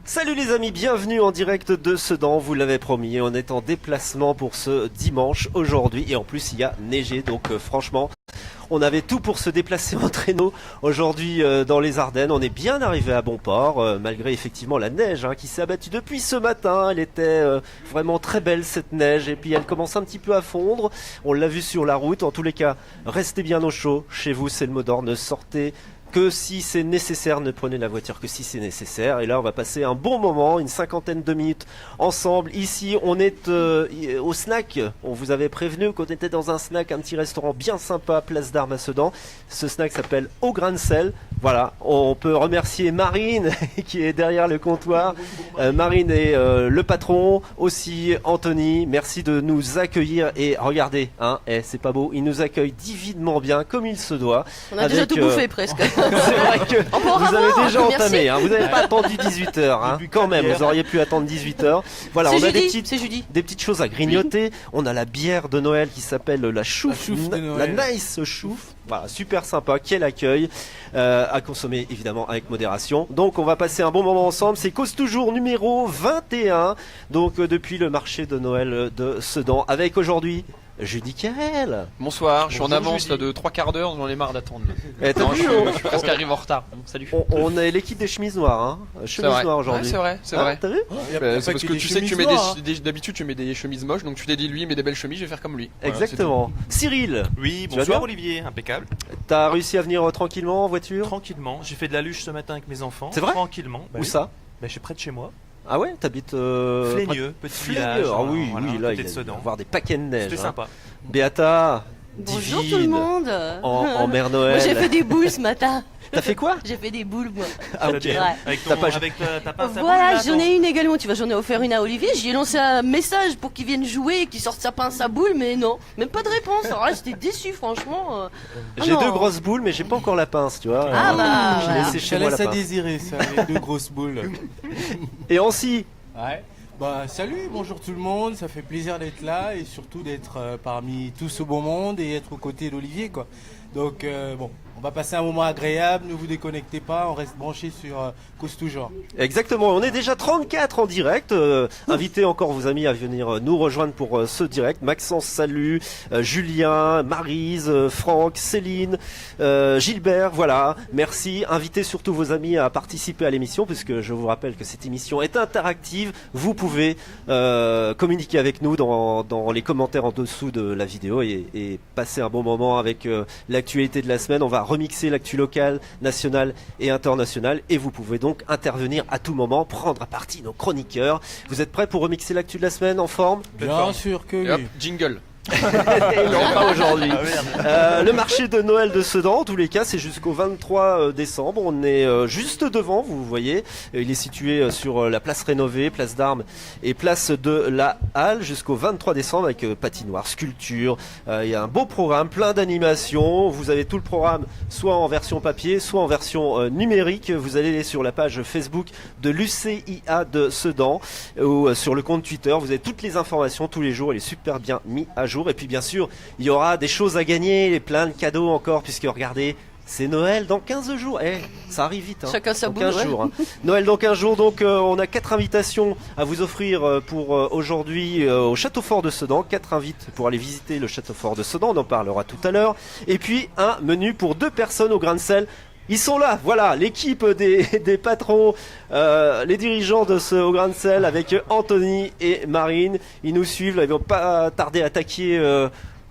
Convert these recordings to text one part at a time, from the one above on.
Salut les amis, bienvenue en direct de Sedan, vous l'avez promis, on est en déplacement pour ce dimanche aujourd'hui et en plus il y a neigé, donc franchement on avait tout pour se déplacer en traîneau aujourd'hui dans les Ardennes. On est bien arrivé à bon port malgré effectivement la neige qui s'est abattue depuis ce matin. Elle était vraiment très belle cette neige et puis elle commence un petit peu à fondre, on l'a vu sur la route. En tous les cas, restez bien au chaud, chez vous c'est le mot d'ordre, ne sortez que si c'est nécessaire, ne prenez la voiture que si c'est nécessaire. Et là on va passer un bon moment, une cinquantaine de minutes ensemble. Ici on est au snack, on vous avait prévenu qu'on était dans un snack, un petit restaurant bien sympa, place d'Armes à Sedan. Ce snack s'appelle Au Grain de Sel. Voilà, on peut remercier Marine qui est derrière le comptoir. Marine est le patron, aussi Anthony, merci de nous accueillir. Et regardez, c'est pas beau, il nous accueille divinement bien comme il se doit. On a déjà tout bouffé presque. C'est vrai que vous avez déjà entamé, vous n'avez pas attendu 18h, quand même, vous auriez pu attendre 18h. Voilà, on a des petites choses à grignoter. On a la bière de Noël qui s'appelle la chouffe, la Nice Chouffe. Voilà, super sympa, quel accueil, à consommer évidemment avec modération. Donc on va passer un bon moment ensemble, c'est Cause Toujours numéro 21, donc depuis le marché de Noël de Sedan, avec aujourd'hui Judy Carrel. Bonsoir, je suis en avance là, de 3 quarts d'heure, j'en ai marre d'attendre. Je suis presque arrivé en retard. Salut. On est l'équipe des chemises noires, chemises noires aujourd'hui. Ouais, c'est vrai. T'as vu c'est parce que tu sais que tu mets d'habitude tu mets des chemises moches, donc tu t'es dit lui il met des belles chemises, je vais faire comme lui. Exactement. Voilà, Cyril. Oui, bonsoir Olivier, impeccable. T'as réussi à venir tranquillement en voiture? Tranquillement, j'ai fait de la luge ce matin avec mes enfants. C'est vrai? Tranquillement. Où ça? Je suis près de chez moi. Ah ouais, t'habites Flégneux, petit village. Ah oui, là il va y avoir des paquets de neige. C'était sympa. Béata, bonjour divine, tout le monde. En Mère Noël. Moi j'ai fait des boules ce matin. T'as fait quoi? J'ai fait des boules moi. Ah ok. Ouais. Avec ta pince à voilà, boule, j'en ai une également. Tu vois, j'en ai offert une à Olivier. J'y ai lancé un message pour qu'il vienne jouer et qu'il sorte sa pince à boule, mais non, même pas de réponse. Alors là, j'étais déçu, franchement. J'ai deux grosses boules, mais j'ai pas encore la pince, tu vois. Ah bah, j'ai laissé chez moi la pince. Ça laisse à désirer, ça, les deux grosses boules. Et Ancy. Ouais. Bah salut, bonjour tout le monde, ça fait plaisir d'être là et surtout d'être parmi tout ce beau monde et être aux côtés d'Olivier quoi. Donc on va passer un moment agréable, ne vous déconnectez pas, on reste branché sur Cause Toujours. Exactement, on est déjà 34 en direct. Invitez encore vos amis à venir nous rejoindre pour ce direct. Maxence, salut, Julien, Maryse, Franck, Céline, Gilbert, voilà, merci. Invitez surtout vos amis à participer à l'émission puisque je vous rappelle que cette émission est interactive. Vous pouvez communiquer avec nous dans les commentaires en dessous de la vidéo et passer un bon moment avec l'actualité de la semaine. On va remixer l'actu locale, nationale et internationale et vous pouvez donc intervenir à tout moment, prendre à partie nos chroniqueurs. Vous êtes prêts pour remixer l'actu de la semaine en forme? Bien sûr que oui. Hop, jingle. Non, pas aujourd'hui. Le marché de Noël de Sedan, en tous les cas, c'est jusqu'au 23 décembre. On est juste devant, vous voyez. Il est situé sur la place rénovée, place d'Armes et place de la Halle jusqu'au 23 décembre avec patinoire, sculpture. Il y a un beau programme, plein d'animations. Vous avez tout le programme, soit en version papier, soit en version numérique. Vous allez sur la page Facebook de l'UCIA de Sedan ou sur le compte Twitter. Vous avez toutes les informations tous les jours. Il est super bien mis à jour. Et puis bien sûr il y aura des choses à gagner, plein de cadeaux encore puisque regardez c'est Noël dans 15 jours, ça arrive vite chacun sa boule, 15 jours, Noël dans 15 jours, donc on a 4 invitations à vous offrir pour aujourd'hui au Château Fort de Sedan, 4 invites pour aller visiter le Château Fort de Sedan, on en parlera tout à l'heure, et puis un menu pour 2 personnes au Grain de Sel. Ils sont là, voilà, l'équipe des patrons, les dirigeants de ce Au Grain de Sel avec Anthony et Marine. Ils nous suivent, là, ils vont pas tarder à attaquer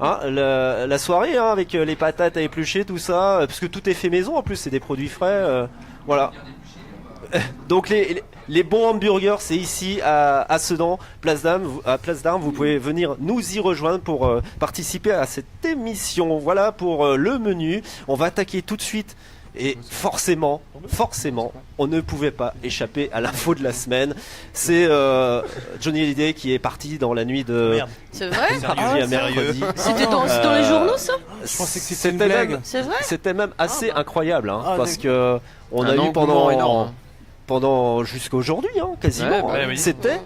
la soirée avec les patates à éplucher, tout ça, parce que tout est fait maison en plus, c'est des produits frais, voilà. Donc les bons hamburgers, c'est ici à Sedan, place d'Armes. Vous pouvez venir nous y rejoindre pour participer à cette émission. Voilà pour le menu. On va attaquer tout de suite. Et forcément, on ne pouvait pas échapper à l'info de la semaine. C'est Johnny Hallyday qui est parti dans la nuit de... C'est vrai? Jeudi à mercredi. C'était dans les journaux ça? Je pensais que c'était une blague. C'est vrai? C'était même assez incroyable parce que on a eu pendant jusqu'à aujourd'hui quasiment. Oui. C'était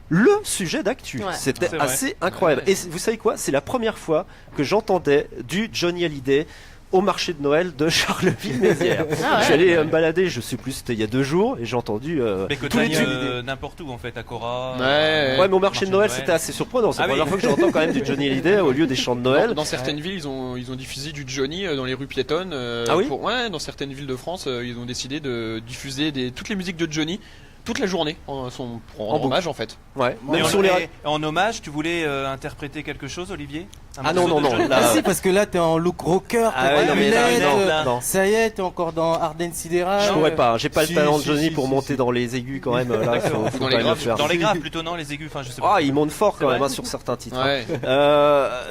le sujet d'actu. C'était C'est assez incroyable. Et vous savez quoi? C'est la première fois que j'entendais du Johnny Hallyday au marché de Noël de Charleville-Mézières. Je suis allé me balader, je sais plus, c'était il y a 2 jours, et j'ai entendu Mais que tous les t'ailles tubes. n'importe où en fait, à Cora. Ouais, Ouais, mais au marché de Noël, c'était assez surprenant. C'est la première fois que j'entends quand même du Johnny Hallyday au lieu des chants de Noël. Dans certaines villes, ils ont diffusé du Johnny dans les rues piétonnes. Ah oui Ouais, dans certaines villes de France, ils ont décidé de diffuser toutes les musiques de Johnny toute la journée pour rendre hommage en fait. Ouais, Et même sur les. en hommage, tu voulais interpréter quelque chose, Olivier? Ah non, non, non. Ah Là, si, parce que là t'es en look rocker, Ah ouais, t'as non, mais là, lunettes, non. ça y est, t'es encore dans Ardennes Sidéral. je pourrais pas, j'ai pas Si, le talent de si, Johnny si, pour si, monter si. dans les aigus quand même. Là, faut Dans quand les même le graves, faire. Dans les graves plutôt, non, les aigus, enfin je sais pas. Ah, il monte fort quand C'est même vrai sur certains titres. Ouais.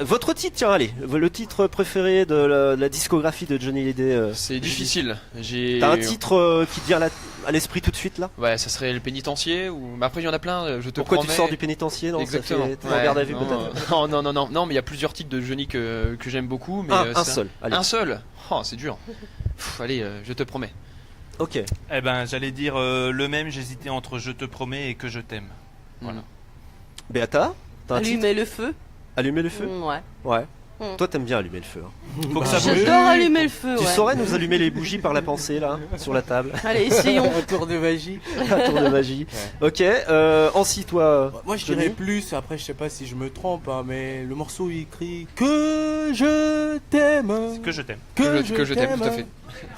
Votre titre, tiens, allez, le titre préféré de la discographie de Johnny Hallyday. C'est difficile. T'as un titre qui te vient à l'esprit tout de suite là? Ouais, ça serait le pénitencier ou. Mais après, il y en a plein. Je te Pourquoi promets. tu sors du pénitentiaire? Non, Exactement. Ça fait... T'es en garde à vue non, peut-être? non, mais il y a plusieurs titres de Johnny que j'aime beaucoup. Mais Un seul. Allez. Un seul. Oh, c'est dur. Allez, je te promets. Ok. Eh ben, j'allais dire le même, j'hésitais entre Je te promets et Que je t'aime. Voilà. Béata, t'as un titre? Allumer le feu. Allumer le feu? Ouais. Ouais. Mm. Toi, t'aimes bien allumer le feu. Hein. Faut que ça bouge. J'adore allumer le feu. Tu Ouais. saurais nous allumer les bougies par la pensée là, sur la table? Allez, essayons. Un tour de magie. Un tour de magie. Ok. Ancy, toi. Moi je Johnny dirais plus, après je sais pas si je me trompe, hein, mais le morceau où il crie que je t'aime. Que je t'aime. Que je t'aime, tout à fait.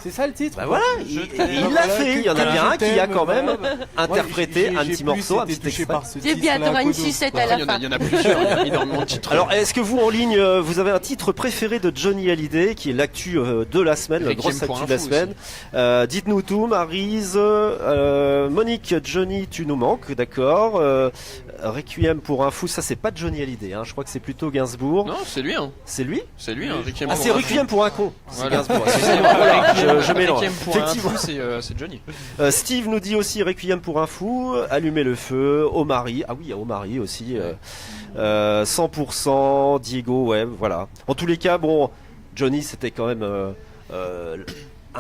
C'est ça le titre? Bah voilà, Je il t'aime. l'a fait. Il y en a Que bien je un qui a t'aime, quand même voilà. interprété Moi, un j'ai petit plus morceau, un été petit touché extrait. par ce C'est bien, titre-là, t'auras une Kodo. sucette à Après, la il y en a- fin. il y en a plusieurs. Il y a énormément de titres. Alors, est-ce que vous en ligne, vous avez un titre préféré de Johnny Hallyday, qui est l'actu de la semaine, la Requiem grosse pour actu un de la fou semaine? Dites-nous tout, Maryse, Monique, Johnny, tu nous manques, d'accord. Requiem pour un fou, ça c'est pas Johnny Hallyday, hein. Je crois que c'est plutôt Gainsbourg. Non, c'est lui. Hein. C'est lui? C'est lui. Hein. Requiem Ah, pour c'est un fou. Requiem pour un con. C'est Voilà. Gainsbourg. Excusez-moi, voilà, je mélange. Requiem pour un Effectivement. fou, c'est Johnny. Steve nous dit aussi Requiem pour un fou, Allumer le feu, Omari, ah oui, il y a Omari aussi, 100%, Diego, ouais, voilà. En tous les cas, bon, Johnny c'était quand même...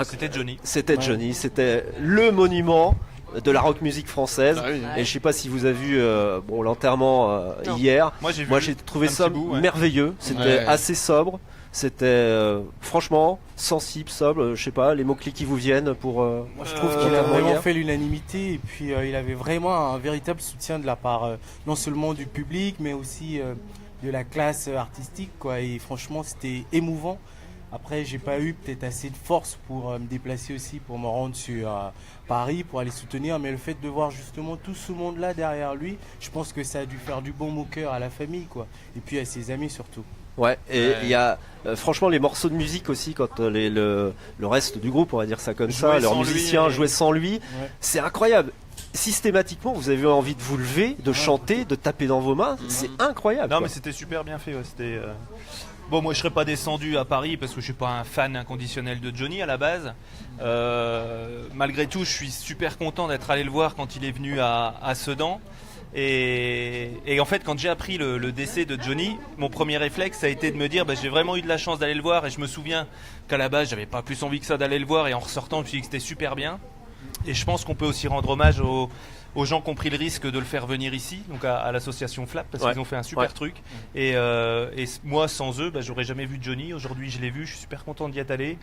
C'était Johnny. C'était Ouais. Johnny, c'était le monument de la rock musique française. Ah oui. Et je sais pas si vous avez vu bon, l'enterrement Non. hier. Moi j'ai vu. Moi j'ai trouvé un ça petit bout, ouais. merveilleux. C'était Ouais. assez sobre. C'était franchement sensible, sobre. Je sais pas, les mots-clés qui vous viennent pour. Moi, je trouve qu'il a comment vraiment dire fait l'unanimité et puis il avait vraiment un véritable soutien de la part non seulement du public mais aussi de la classe artistique quoi. Et franchement c'était émouvant. Après j'ai pas eu peut-être assez de force pour me déplacer aussi pour me rendre sur Paris pour aller soutenir, mais le fait de voir justement tout ce monde là derrière lui, je pense que ça a dû faire du bon au cœur à la famille quoi. Et puis à ses amis surtout. Ouais, et Ouais. il y a franchement les morceaux de musique aussi quand le reste du groupe, on va dire ça comme ça, Jouer leurs sans lui, musiciens et- jouaient sans lui, Ouais. c'est incroyable. Systématiquement, vous avez envie de vous lever, de chanter, de taper dans vos mains, c'est incroyable. Non quoi. mais c'était super bien fait. Ouais. C'était. Bon, moi je serais pas descendu à Paris parce que je suis pas un fan inconditionnel de Johnny à la base. Malgré tout, je suis super content d'être allé le voir quand il est venu à Sedan. Et en fait, quand j'ai appris le décès de Johnny, mon premier réflexe ça a été de me dire bah, j'ai vraiment eu de la chance d'aller le voir. Et je me souviens qu'à la base, j'avais pas plus envie que ça d'aller le voir. Et en ressortant, je me suis dit que c'était super bien. Et je pense qu'on peut aussi rendre hommage aux gens qui ont pris le risque de le faire venir ici, donc à l'association Flap, parce Ouais. qu'ils ont fait un super Ouais. truc. Et moi, sans eux, bah, j'aurais jamais vu Johnny. Aujourd'hui, je l'ai vu, je suis super content d'y être allé.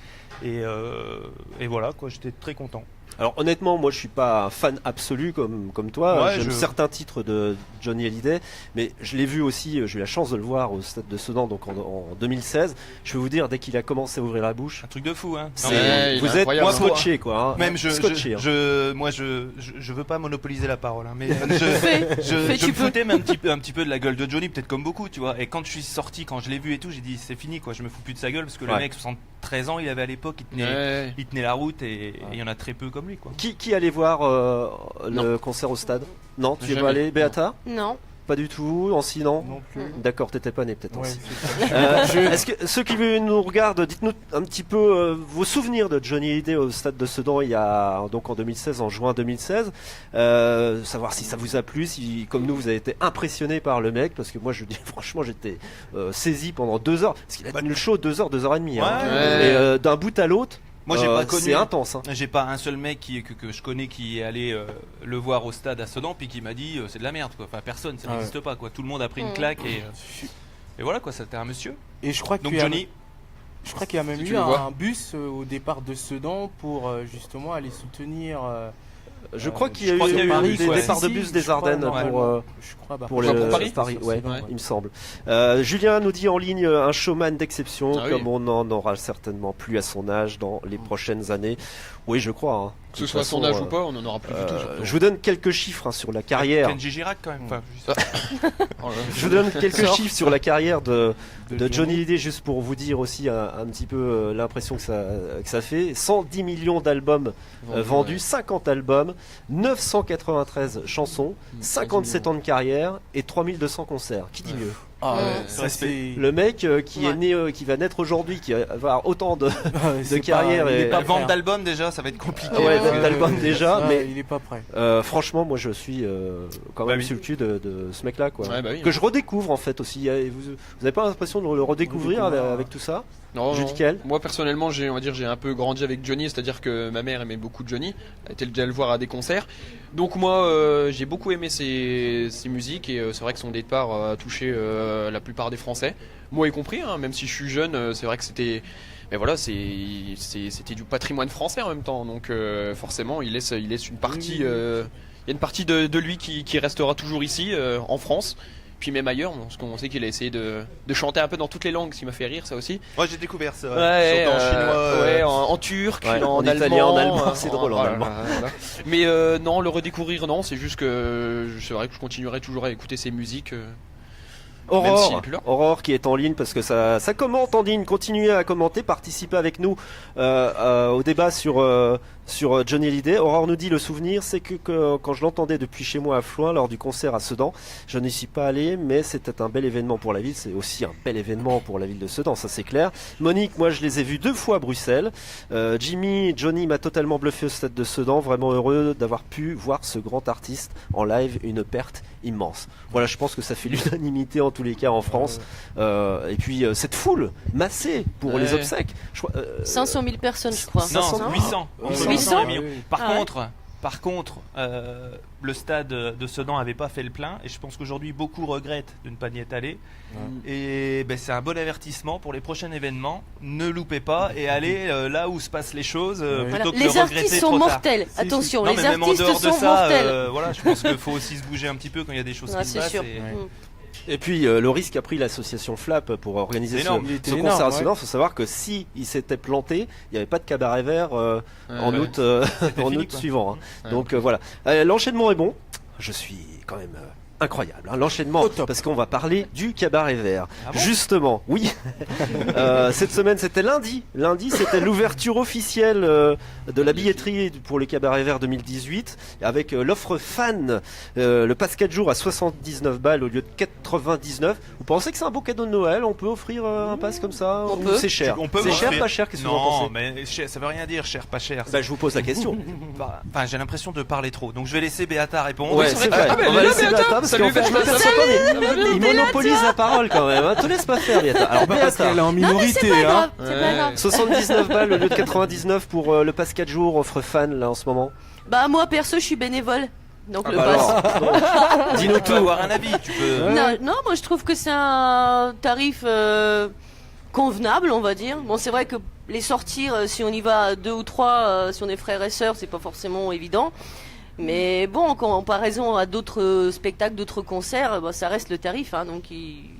Et voilà, quoi, j'étais très content. Alors honnêtement, moi je suis pas un fan absolu comme toi. Ouais, J'aime je- certains titres de Johnny Hallyday, mais je l'ai vu aussi. J'ai eu la chance de le voir au stade de Sedan, donc en 2016. Je peux vous dire, dès qu'il a commencé à ouvrir la bouche, Un truc de fou, hein. c'est- Non, mais Ouais, il vous est êtes incroyable. scotché quoi. Hein. même Scotché, hein. moi, je veux pas monopoliser la parole, hein, mais Fais, je tu me peux. foutais mais un petit peu de la gueule de Johnny, peut-être comme beaucoup, tu vois. Et quand je suis sorti, quand je l'ai vu et tout, j'ai dit c'est fini, quoi. Je me fous plus de sa gueule parce que le Ouais. mec, 73 ans, il avait à l'époque, Ouais. il tenait la route et il y en a très peu comme lui, quoi. Qui allait voir le Non. concert au stade? Non, tu es Jamais. pas allé, Béata? Non. Pas du tout. Ancy, non? Non plus. D'accord, t'étais pas né peut-être. Ouais, Ancy. c'est ça. Est-ce que ceux qui nous regardent, dites-nous un petit peu vos souvenirs de Johnny Hallyday au stade de Sedan il y a donc en 2016, en juin 2016. Savoir si ça vous a plu, si comme nous vous avez été impressionné par le mec, parce que moi je dis franchement j'étais saisi pendant 2 heures, parce qu'il a tenu le show 2 heures, 2 heures et demie. Hein. Ouais. Et d'un bout à l'autre, Moi, j'ai pas connu. c'est intense. Hein. J'ai pas un seul mec que je connais qui est allé le voir au stade à Sedan puis qui m'a dit c'est de la merde, quoi. Enfin, personne, ça Ah ouais. n'existe pas, quoi. Tout le monde a pris une claque et voilà, quoi. C'était un monsieur. Et je crois Donc qu'il y a- Johnny, Je crois qu'il y a même Si tu eu le vois. un bus au départ de Sedan pour justement aller soutenir. Je crois qu'il y a je crois qu'il y a eu eu un des bus, ouais. départs de Si, bus je des crois, Ardennes normalement. Je crois, pour Pour le Paris ouais, Ouais. il me semble. Julien nous dit en ligne un showman d'exception, Ah oui. comme on n'en aura certainement plus à son âge dans les prochaines années. Oui, je crois. Hein. Que De ce soit à toute son façon, âge ou pas, on en aura plus du tout. surtout. Je vous donne quelques chiffres sur la carrière. Kenji Girac quand même. Enfin, Oh là là. Je vous donne quelques Sort. chiffres sur la carrière de De Johnny Hallyday, juste pour vous dire aussi un petit peu l'impression que ça fait. 110 millions d'albums vendus, Ouais. 50 albums, 993 chansons, 57 ans de carrière et 3200 concerts. Qui dit mieux? Ah, Ouais. ça Respect. c'est. Le mec qui est Ouais. né, qui va naître aujourd'hui, qui va avoir autant de C'est carrière pas- il et- est pas La vente prêt, hein. d'albums déjà, ça va être compliqué. ouais, parce que- d'albums déjà, Ouais, mais il est pas prêt. franchement, moi je suis quand Bah même oui. sur le cul de ce mec-là, quoi. Ouais, bah oui. Que je redécouvre en fait aussi. Et vous avez pas l'impression de le redécouvrir avec tout ça? Non, Jules non. Kiel. Moi personnellement, j'ai un peu grandi avec Johnny, c'est-à-dire que ma mère aimait beaucoup Johnny, elle était déjà le voir à des concerts. Donc moi, j'ai beaucoup aimé ses musiques et c'est vrai que son départ a touché la plupart des Français, moi y compris. Hein, même si je suis jeune, c'est vrai que c'était, mais voilà, c'était du patrimoine français en même temps. Donc forcément, il laisse une partie, il y a une partie de lui qui restera toujours ici en France. Puis même ailleurs, parce qu'on sait qu'il a essayé de chanter un peu dans toutes les langues, ce qui m'a fait rire, ça aussi. Moi j'ai découvert ça. Ouais, Surtout en chinois. ouais, en turc, Ouais, en, en allemand, italien, en allemand, c'est drôle en voilà, allemand. voilà. Mais non, le redécouvrir, non, c'est juste que c'est vrai que je continuerai toujours à écouter ses musiques. Même s'il Aurore, est plus là. Aurore qui est en ligne parce que ça commente en ligne. Continuez à commenter, participez avec nous au débat sur Johnny Hallyday. Aurore nous dit le souvenir, c'est que quand je l'entendais depuis chez moi à Floins lors du concert à Sedan, je n'y suis pas allé, mais c'était un bel événement pour la ville. C'est aussi un bel événement pour la ville de Sedan, ça c'est clair. Monique, moi je les ai vus 2 fois à Bruxelles. Johnny m'a totalement bluffé au stade de Sedan. Vraiment heureux d'avoir pu voir ce grand artiste en live, une perte immense. Voilà, je pense que ça fait l'unanimité en tous les cas en France. Et puis cette foule massée pour Ouais. les obsèques. 500 000 personnes, je crois. Non, 500? 800. Ouais, Entre 800? et 1 million. Par Ah ouais. contre, le stade de Sedan n'avait pas fait le plein et je pense qu'aujourd'hui beaucoup regrettent de ne pas y être allé. Et ben, c'est un bon avertissement pour les prochains événements. Ne loupez pas et allez là où se passent les choses Ouais. Voilà. plutôt que de Les le regretter artistes sont trop tard. mortels. Si, Attention, Non, les mais même en artistes dehors de sont ça, mortels. voilà, je pense qu'il faut aussi se bouger un petit peu quand il y a des choses Ouais, qui se c'est passent. sûr. et- Mm. Et puis le risque qu'a pris l'association Flap pour organiser C'est ce, énorme. Il était ce énorme, concert à ouais. Sedan. Il faut savoir que si il s'était planté, il n'y avait pas de cabaret vert en Ouais. août, en fini, août quoi. suivant. Hein. Ouais. Donc voilà. L'enchaînement est bon. Je suis quand même incroyable. Hein. L'enchaînement, Au top. parce qu'on va parler du cabaret vert. Ah bon Justement, oui. Cette semaine, c'était lundi. Lundi, c'était l'ouverture officielle de la billetterie pour les cabarets verts 2018, avec l'offre fan, le pass 4 jours à 79 balles au lieu de 99. Vous pensez que c'est un beau cadeau de Noël? On peut offrir un pass comme ça? On Ou peut. c'est cher? On peut C'est cher, offrir- pas cher? Qu'est-ce que vous en Non, pensez? mais ça veut rien dire, cher, pas cher. Bah, je vous pose la question. Enfin, j'ai l'impression de parler trop, donc je vais laisser Béata répondre. Ouais, c'est c'est vrai. vrai. Ah, mais On va elle est laisser là, Béata Béata. parce Salut, qu'en fait, je Béata. m'aperçois il monopolise la parole quand même. Hein. Te laisse pas faire, Béata. Alors, Pas parce Béata. qu'elle est en Non, mais minorité, c'est pas grave. hein. C'est pas grave. 79 balles au lieu de 99 pour le pass 4 jours, offre fan là en ce moment. Bah, moi, perso, je suis bénévole. Donc, le Bah pass. alors, Dis-nous, tu peux avoir un avis, tu peux. Non, non, moi je trouve que c'est un tarif convenable, on va dire. Bon, c'est vrai que les sortir, si on y va à 2 ou 3, si on est frères et sœurs, c'est pas forcément évident. Mais bon, en comparaison à d'autres spectacles, d'autres concerts, bah, ça reste le tarif. Hein, donc,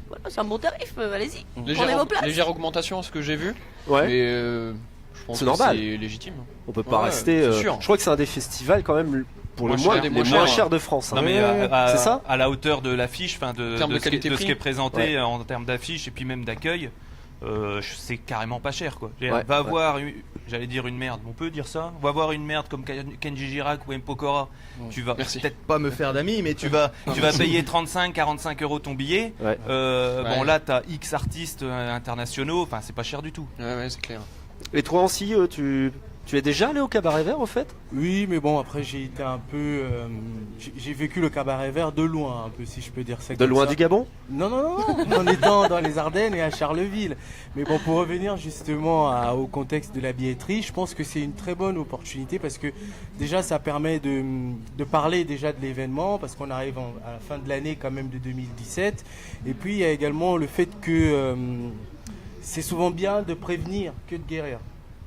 voilà, c'est un bon tarif. Allez-y, prenez vos places. Légère augmentation à ce que j'ai vu. ouais, Mais je pense C'est que normal. c'est légitime. on peut pas Ouais, rester. c'est sûr. Je crois que c'est un des festivals quand même pour Moins le cher, moins, des les moins moins chers. chers de France. hein. Non mais C'est ça à la hauteur de l'affiche, enfin de, En termes de ce qui- qualité de ce qui prix. est présenté Ouais. en termes d'affiche et puis même d'accueil, c'est carrément pas cher quoi. Ouais, Va ouais. voir, j'allais dire une merde, on peut dire ça. Va voir une merde comme Kenji Girac ou M. Pokora. Tu vas Merci. peut-être pas me faire d'amis, mais tu vas payer 35-45 euros ton billet. Ouais. Bon Ouais. là t'as X artistes internationaux, enfin c'est pas cher du tout. Ouais, c'est clair. Et toi aussi, tu es déjà allé au cabaret vert au fait? Oui, mais bon, après j'ai été un peu. J'ai vécu le cabaret vert de loin, un peu, si je peux dire ça. De comme loin ça. du Gabon? Non, non, non, en étant dans les Ardennes et à Charleville. Mais bon, pour revenir justement au contexte de la billetterie, je pense que c'est une très bonne opportunité parce que déjà ça permet de parler déjà de l'événement parce qu'on arrive à la fin de l'année quand même de 2017. Et puis il y a également le fait que c'est souvent bien de prévenir que de guérir.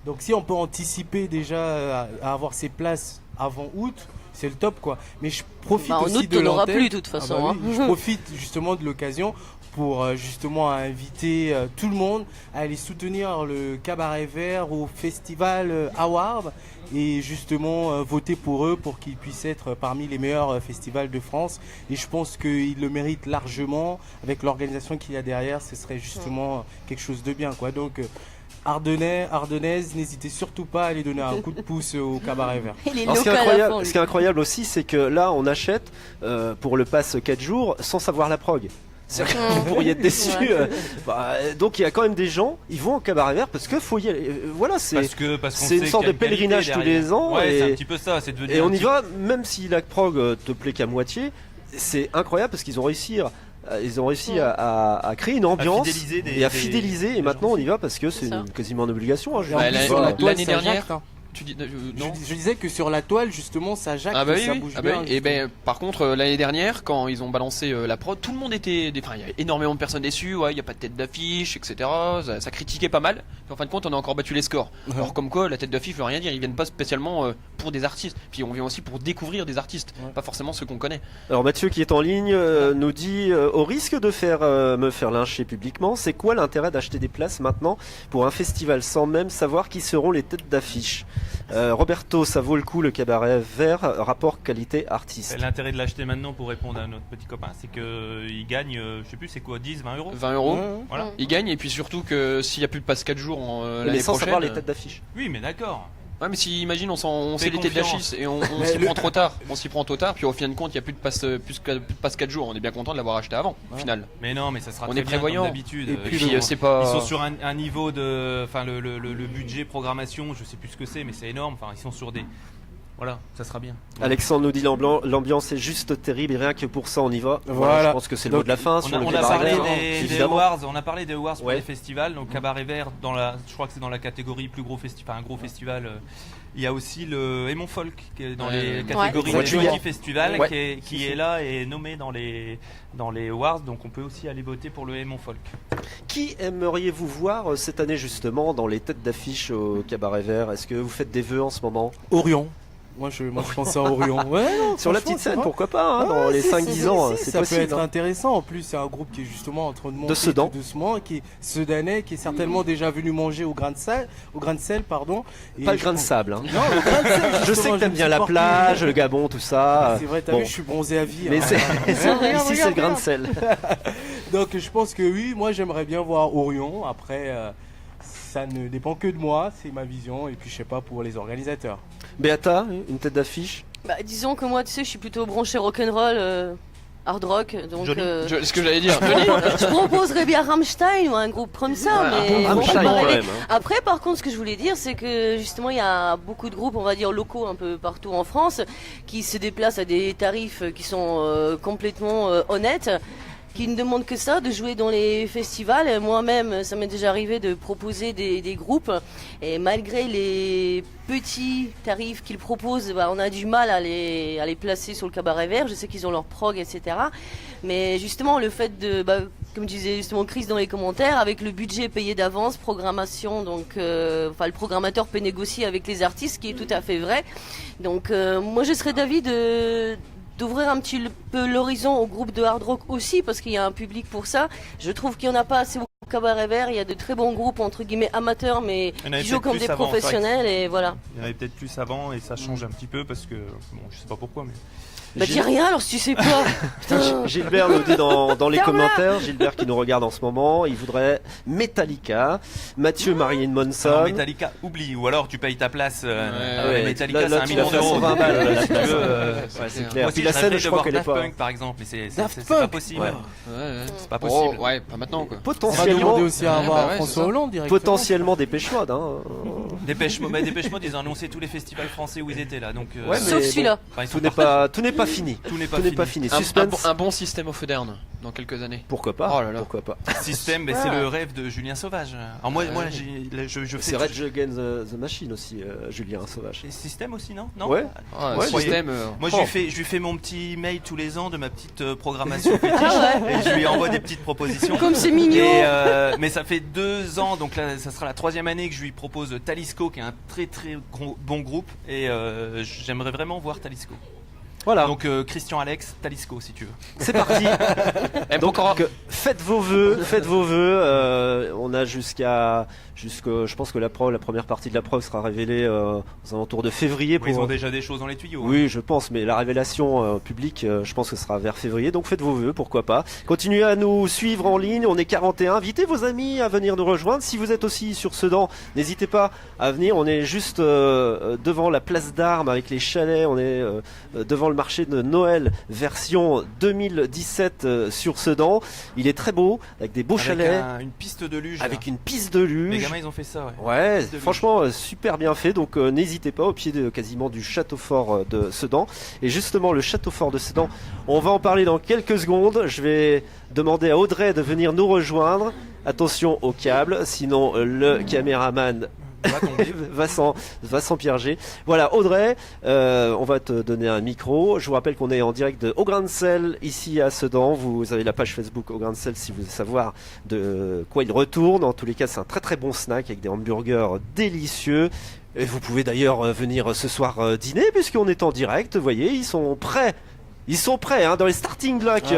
Donc si on peut anticiper déjà à avoir ses places avant août, c'est le top quoi. Mais je profite En aussi août, de t'en auras l'antenne. plus de toute façon. Oui, je profite justement de l'occasion pour justement inviter tout le monde à aller soutenir le Cabaret Vert au festival Award et justement voter pour eux pour qu'ils puissent être parmi les meilleurs festivals de France. Et je pense qu'ils le méritent largement avec l'organisation qu'il y a derrière. Ce serait justement quelque chose de bien quoi. Donc Ardennaises, n'hésitez surtout pas à aller donner un coup de pouce au Cabaret Vert. Il est Alors, local à fond, ce qui est incroyable aussi, c'est que là, on achète pour le pass 4 jours sans savoir la prog. C'est-à-dire que vous pourriez être déçus. Donc il y a quand même des gens, ils vont au Cabaret Vert parce que faut y aller. Voilà, c'est Parce qu'on c'est une sait sorte qu'il de y a une pèlerinage qualité tous les derrière. ans. Ouais, et, c'est un petit peu ça, c'est devenu et un on y petit- va, même si la prog te plaît qu'à moitié, c'est incroyable parce qu'ils ont réussi. Ils ont réussi à créer une ambiance fidéliser et à fidéliser. Et des maintenant, gens. on y va parce que c'est C'est ça. quasiment une obligation. Hein, je veux Bah, dire. En plus, sur la toile, l'année ça dernière, jacte, hein. tu dis non. Je disais que sur la toile justement ça jacte, Ah bah oui, ça oui. bouge Ah bah bien. oui. Et ben par contre l'année dernière quand ils ont balancé la prod, tout le monde était, enfin il y avait énormément de personnes déçues, ouais, il y a pas de tête d'affiche, etc. Ça critiquait pas mal. Puis en fin de compte on a encore battu les scores. Alors comme quoi la tête d'affiche veut rien dire, ils viennent pas spécialement pour des artistes. Puis on vient aussi pour découvrir des artistes, Ouais. pas forcément ceux qu'on connaît. Alors Mathieu qui est en ligne nous dit au risque de me faire lyncher publiquement, c'est quoi l'intérêt d'acheter des places maintenant pour un festival sans même savoir qui seront les têtes d'affiche? Roberto, ça vaut le coup le Cabaret Vert, rapport qualité artiste. L'intérêt de l'acheter maintenant pour répondre à notre petit copain, c'est qu'il gagne, je sais plus, c'est quoi, 10, 20 euros 20 euros. Ouais. Voilà. Ils gagnent et puis surtout que s'il y a plus de passe 4 jours Mais l'année sans prochaine. savoir les têtes d'affiche. Oui, mais d'accord. Ouais mais si imagine on Fais sait les têtes confiance. d'affiche et on Mais s'y le- prend trop tard, puis au fin de compte il y a plus de passe 4 jours, on est bien content de l'avoir acheté avant au Ouais. final. Mais non, mais ça sera On très est bien prévoyant. comme d'habitude. Et Et puis puis le- c'est pas Ils sont sur un niveau de, enfin le budget programmation, je sais plus ce que c'est, mais c'est énorme. Enfin, ils sont sur des, voilà, ça sera bien. Alexandre nous dit l'ambiance est juste terrible et rien que pour ça on y va. Voilà. Je pense que c'est le mot Donc, de la fin On sur a, le on a Cabaret parlé Vert, des évidemment. awards, on a parlé des awards pour Ouais. les festivals. Donc Cabaret Vert dans la, je crois que c'est dans la catégorie plus gros festival, enfin un gros festival. Il y a aussi le Aimon Folk qui est dans Ouais. les Ouais. catégories Ouais. de Johnny Festival Ouais. qui est là et nommé dans les awards. Donc on peut aussi aller voter pour le Aimon Folk. Qui aimeriez-vous voir cette année justement dans les têtes d'affiche au Cabaret Vert? Est-ce que vous faites des vœux en ce moment? Orion. Moi je pense à Orion. Ouais, non, Sur la franchement, petite c'est scène, vrai. pourquoi pas, hein, dans Ouais, les si, 5-10 si, ans, si, c'est ça possible. peut être hein. intéressant. En plus, c'est un groupe qui est justement en train de monter Sedan. tout doucement, qui est sedanais, qui est certainement déjà venu manger au grain de sel, pardon. Et Pas le je grain de pense- sable. Hein. Non, au grain de sel. Je sais justement, que t'aimes me bien suis la porté- plage, le Gabon, tout ça. C'est vrai, t'as Bon. vu, je suis bronzé à vie. Mais hein. c'est Regarde, ici c'est le grain de regarde. sel. Donc je pense que oui, moi j'aimerais bien voir Orion. Après, ça ne dépend que de moi, c'est ma vision. Et puis je sais pas pour les organisateurs. Beata, une tête d'affiche. Bah, disons que moi, tu sais, je suis plutôt branché rock'n'roll, hard rock, donc Johnny. ce que j'allais dire. Johnny. je proposerais bien Rammstein ou un groupe comme ça, Ouais, mais bon, Rammstein, faut pas quand rêver. même, hein. Après, par contre, ce que je voulais dire, c'est que justement, il y a beaucoup de groupes, on va dire locaux, un peu partout en France, qui se déplacent à des tarifs qui sont complètement honnêtes, qui ne demandent que ça, de jouer dans les festivals. Et moi-même, ça m'est déjà arrivé de proposer des groupes, et malgré les petits tarifs qu'ils proposent, bah, on a du mal à les placer sur le Cabaret Vert. Je sais qu'ils ont leur prog, etc. Mais justement, le fait de, bah, comme disait justement Chris dans les commentaires, avec le budget payé d'avance, programmation, donc, enfin, le programmateur peut négocier avec les artistes, ce qui est tout à fait vrai. Donc, moi, je serais d'avis d'ouvrir un petit peu l'horizon au groupe de hard rock aussi, parce qu'il y a un public pour ça. Je trouve qu'il n'y en a pas assez au Cabaret Vert. Il y a de très bons groupes, entre guillemets, amateurs, mais Il y en avait qui jouent peut-être comme plus des avant, professionnels, et voilà. Il y en avait peut-être plus avant et ça change un petit peu parce que, bon, je sais pas pourquoi, mais. Bah, dis rien alors si tu sais pas. Putain. Gilbert nous dit dans les Ferme-la. commentaires, Gilbert qui nous regarde en ce moment, il voudrait Metallica, Mathieu Marilyn Manson. Alors, Metallica, oublie, ou alors tu payes ta place. Ouais, Metallica, là, c'est là, un tu million l'as fait à d'euros. 120 balles, là, Si tu la veux, place. Ouais, c'est clair. Moi Puis aussi, la je scène, rêverais je de crois voir qu'elle est Daft pas. Punk, par exemple, mais Daft c'est pas Punk. possible. Ouais. C'est pas possible. Oh, ouais, pas maintenant quoi. On va Potentiellement, demander aussi à Ouais, avoir bah ouais, François c'est ça. Hollande directement. potentiellement des Mode, hein. Dépêche Mode, ils ont annoncé tous les festivals français où ils étaient là. Donc, Ouais, mais Sauf celui-là. enfin, ils Tout sont n'est partis. pas fini. Tout n'est pas Tout n'est fini. pas fini. Un Suspense. bon système of a Down. dans quelques années. Pourquoi pas? Oh là là. Pourquoi pas? Système, mais c'est le rêve de Julien Sauvage. Alors moi, je fais C'est Rage Against the Machine aussi, Julien Sauvage. Et Système aussi, non? Non. Ouais. Ah, Ouais, système. Moi, je lui fais mon petit mail tous les ans de ma petite programmation fétiche et je lui envoie des petites propositions. Comme c'est mignon. Mais ça fait 2 ans, donc là, ça sera la 3e année que je lui propose Talisco, qui est un très très bon groupe, et j'aimerais vraiment voir Talisco. Voilà. Donc Christian Alex, Talisco si tu veux. C'est parti. Donc faites vos vœux. On a je pense que la première partie de la preuve sera révélée aux alentours de février. Ils ont déjà des choses dans les tuyaux. Oui, je pense, mais la révélation publique, je pense que ce sera vers février. Donc faites vos vœux, pourquoi pas. Continuez à nous suivre en ligne. On est 41. Invitez vos amis à venir nous rejoindre. Si vous êtes aussi sur Sedan, n'hésitez pas à venir. On est juste devant la place d'Armes avec les chalets. On est devant le marché de Noël version 2017 sur Sedan. Il est très beau, avec des beaux chalets. Une piste de luge. Avec une piste de luge. Les gamins, ils ont fait ça, ouais. Ouais, franchement, super bien fait. Donc, n'hésitez pas, au pied quasiment du château fort de Sedan. Et justement, le château fort de Sedan, on va en parler dans quelques secondes. Je vais demander à Audrey de venir nous rejoindre. Attention au câble, sinon le caméraman va s'empierger. Voilà, Audrey, on va te donner un micro. Je vous rappelle qu'on est en direct de Au Grain de Sel ici à Sedan. Vous avez la page Facebook Au Grain de Sel si vous voulez savoir de quoi il retourne. En tous les cas, c'est un très très bon snack avec des hamburgers délicieux. Et vous pouvez d'ailleurs venir ce soir dîner puisqu'on est en direct. Vous voyez, ils sont prêts. Ils sont prêts dans les starting blocks,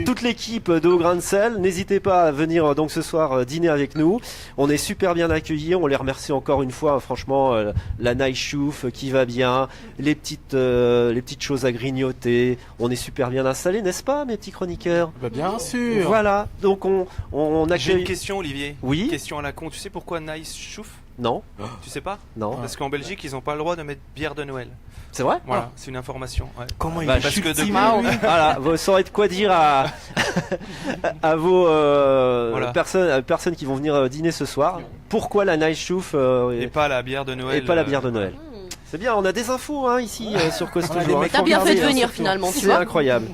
toute l'équipe de Au Grain de Sel. N'hésitez pas à venir donc ce soir dîner avec nous. On est super bien accueillis, on les remercie encore une fois. Franchement, la nice chouffe qui va bien, les petites choses à grignoter. On est super bien installés, n'est-ce pas, mes petits chroniqueurs? Bah, bien sûr. Voilà, donc on J'ai accueille. une question, Olivier. Oui. Question à la con. Tu sais pourquoi Nice Chouffe? Non, Tu sais pas? non. Parce qu'en Belgique, ils n'ont pas le droit de mettre bière de Noël. C'est vrai? Voilà, c'est une information. Ouais. Comment il Bah, est parce que subtil, depuis- lui. Voilà, vous saurez de quoi dire à vos Voilà. personnes qui vont venir dîner ce soir. Pourquoi la nice chouffe Et pas la bière de Noël. et pas la bière de Noël. C'est bien, on a des infos ici sur Cause On a des Toujours. mecs T'as bien fait de Regardez, venir surtout. finalement, tu C'est vois. incroyable.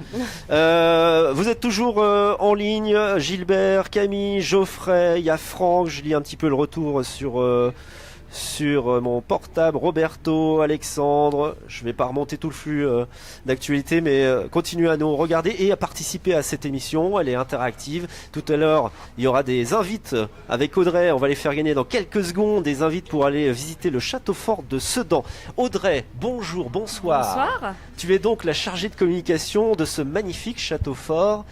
Vous êtes toujours en ligne, Gilbert, Camille, Geoffrey, il y a Franck, je lis un petit peu le retour sur mon portable, Roberto, Alexandre. Je vais pas remonter tout le flux d'actualité, mais continuez à nous regarder et à participer à cette émission. Elle est interactive. Tout à l'heure, il y aura des invites avec Audrey. On va les faire gagner dans quelques secondes. Des invites pour aller visiter le château fort de Sedan. Audrey, bonjour, bonsoir. Bonsoir. Tu es donc la chargée de communication de ce magnifique château fort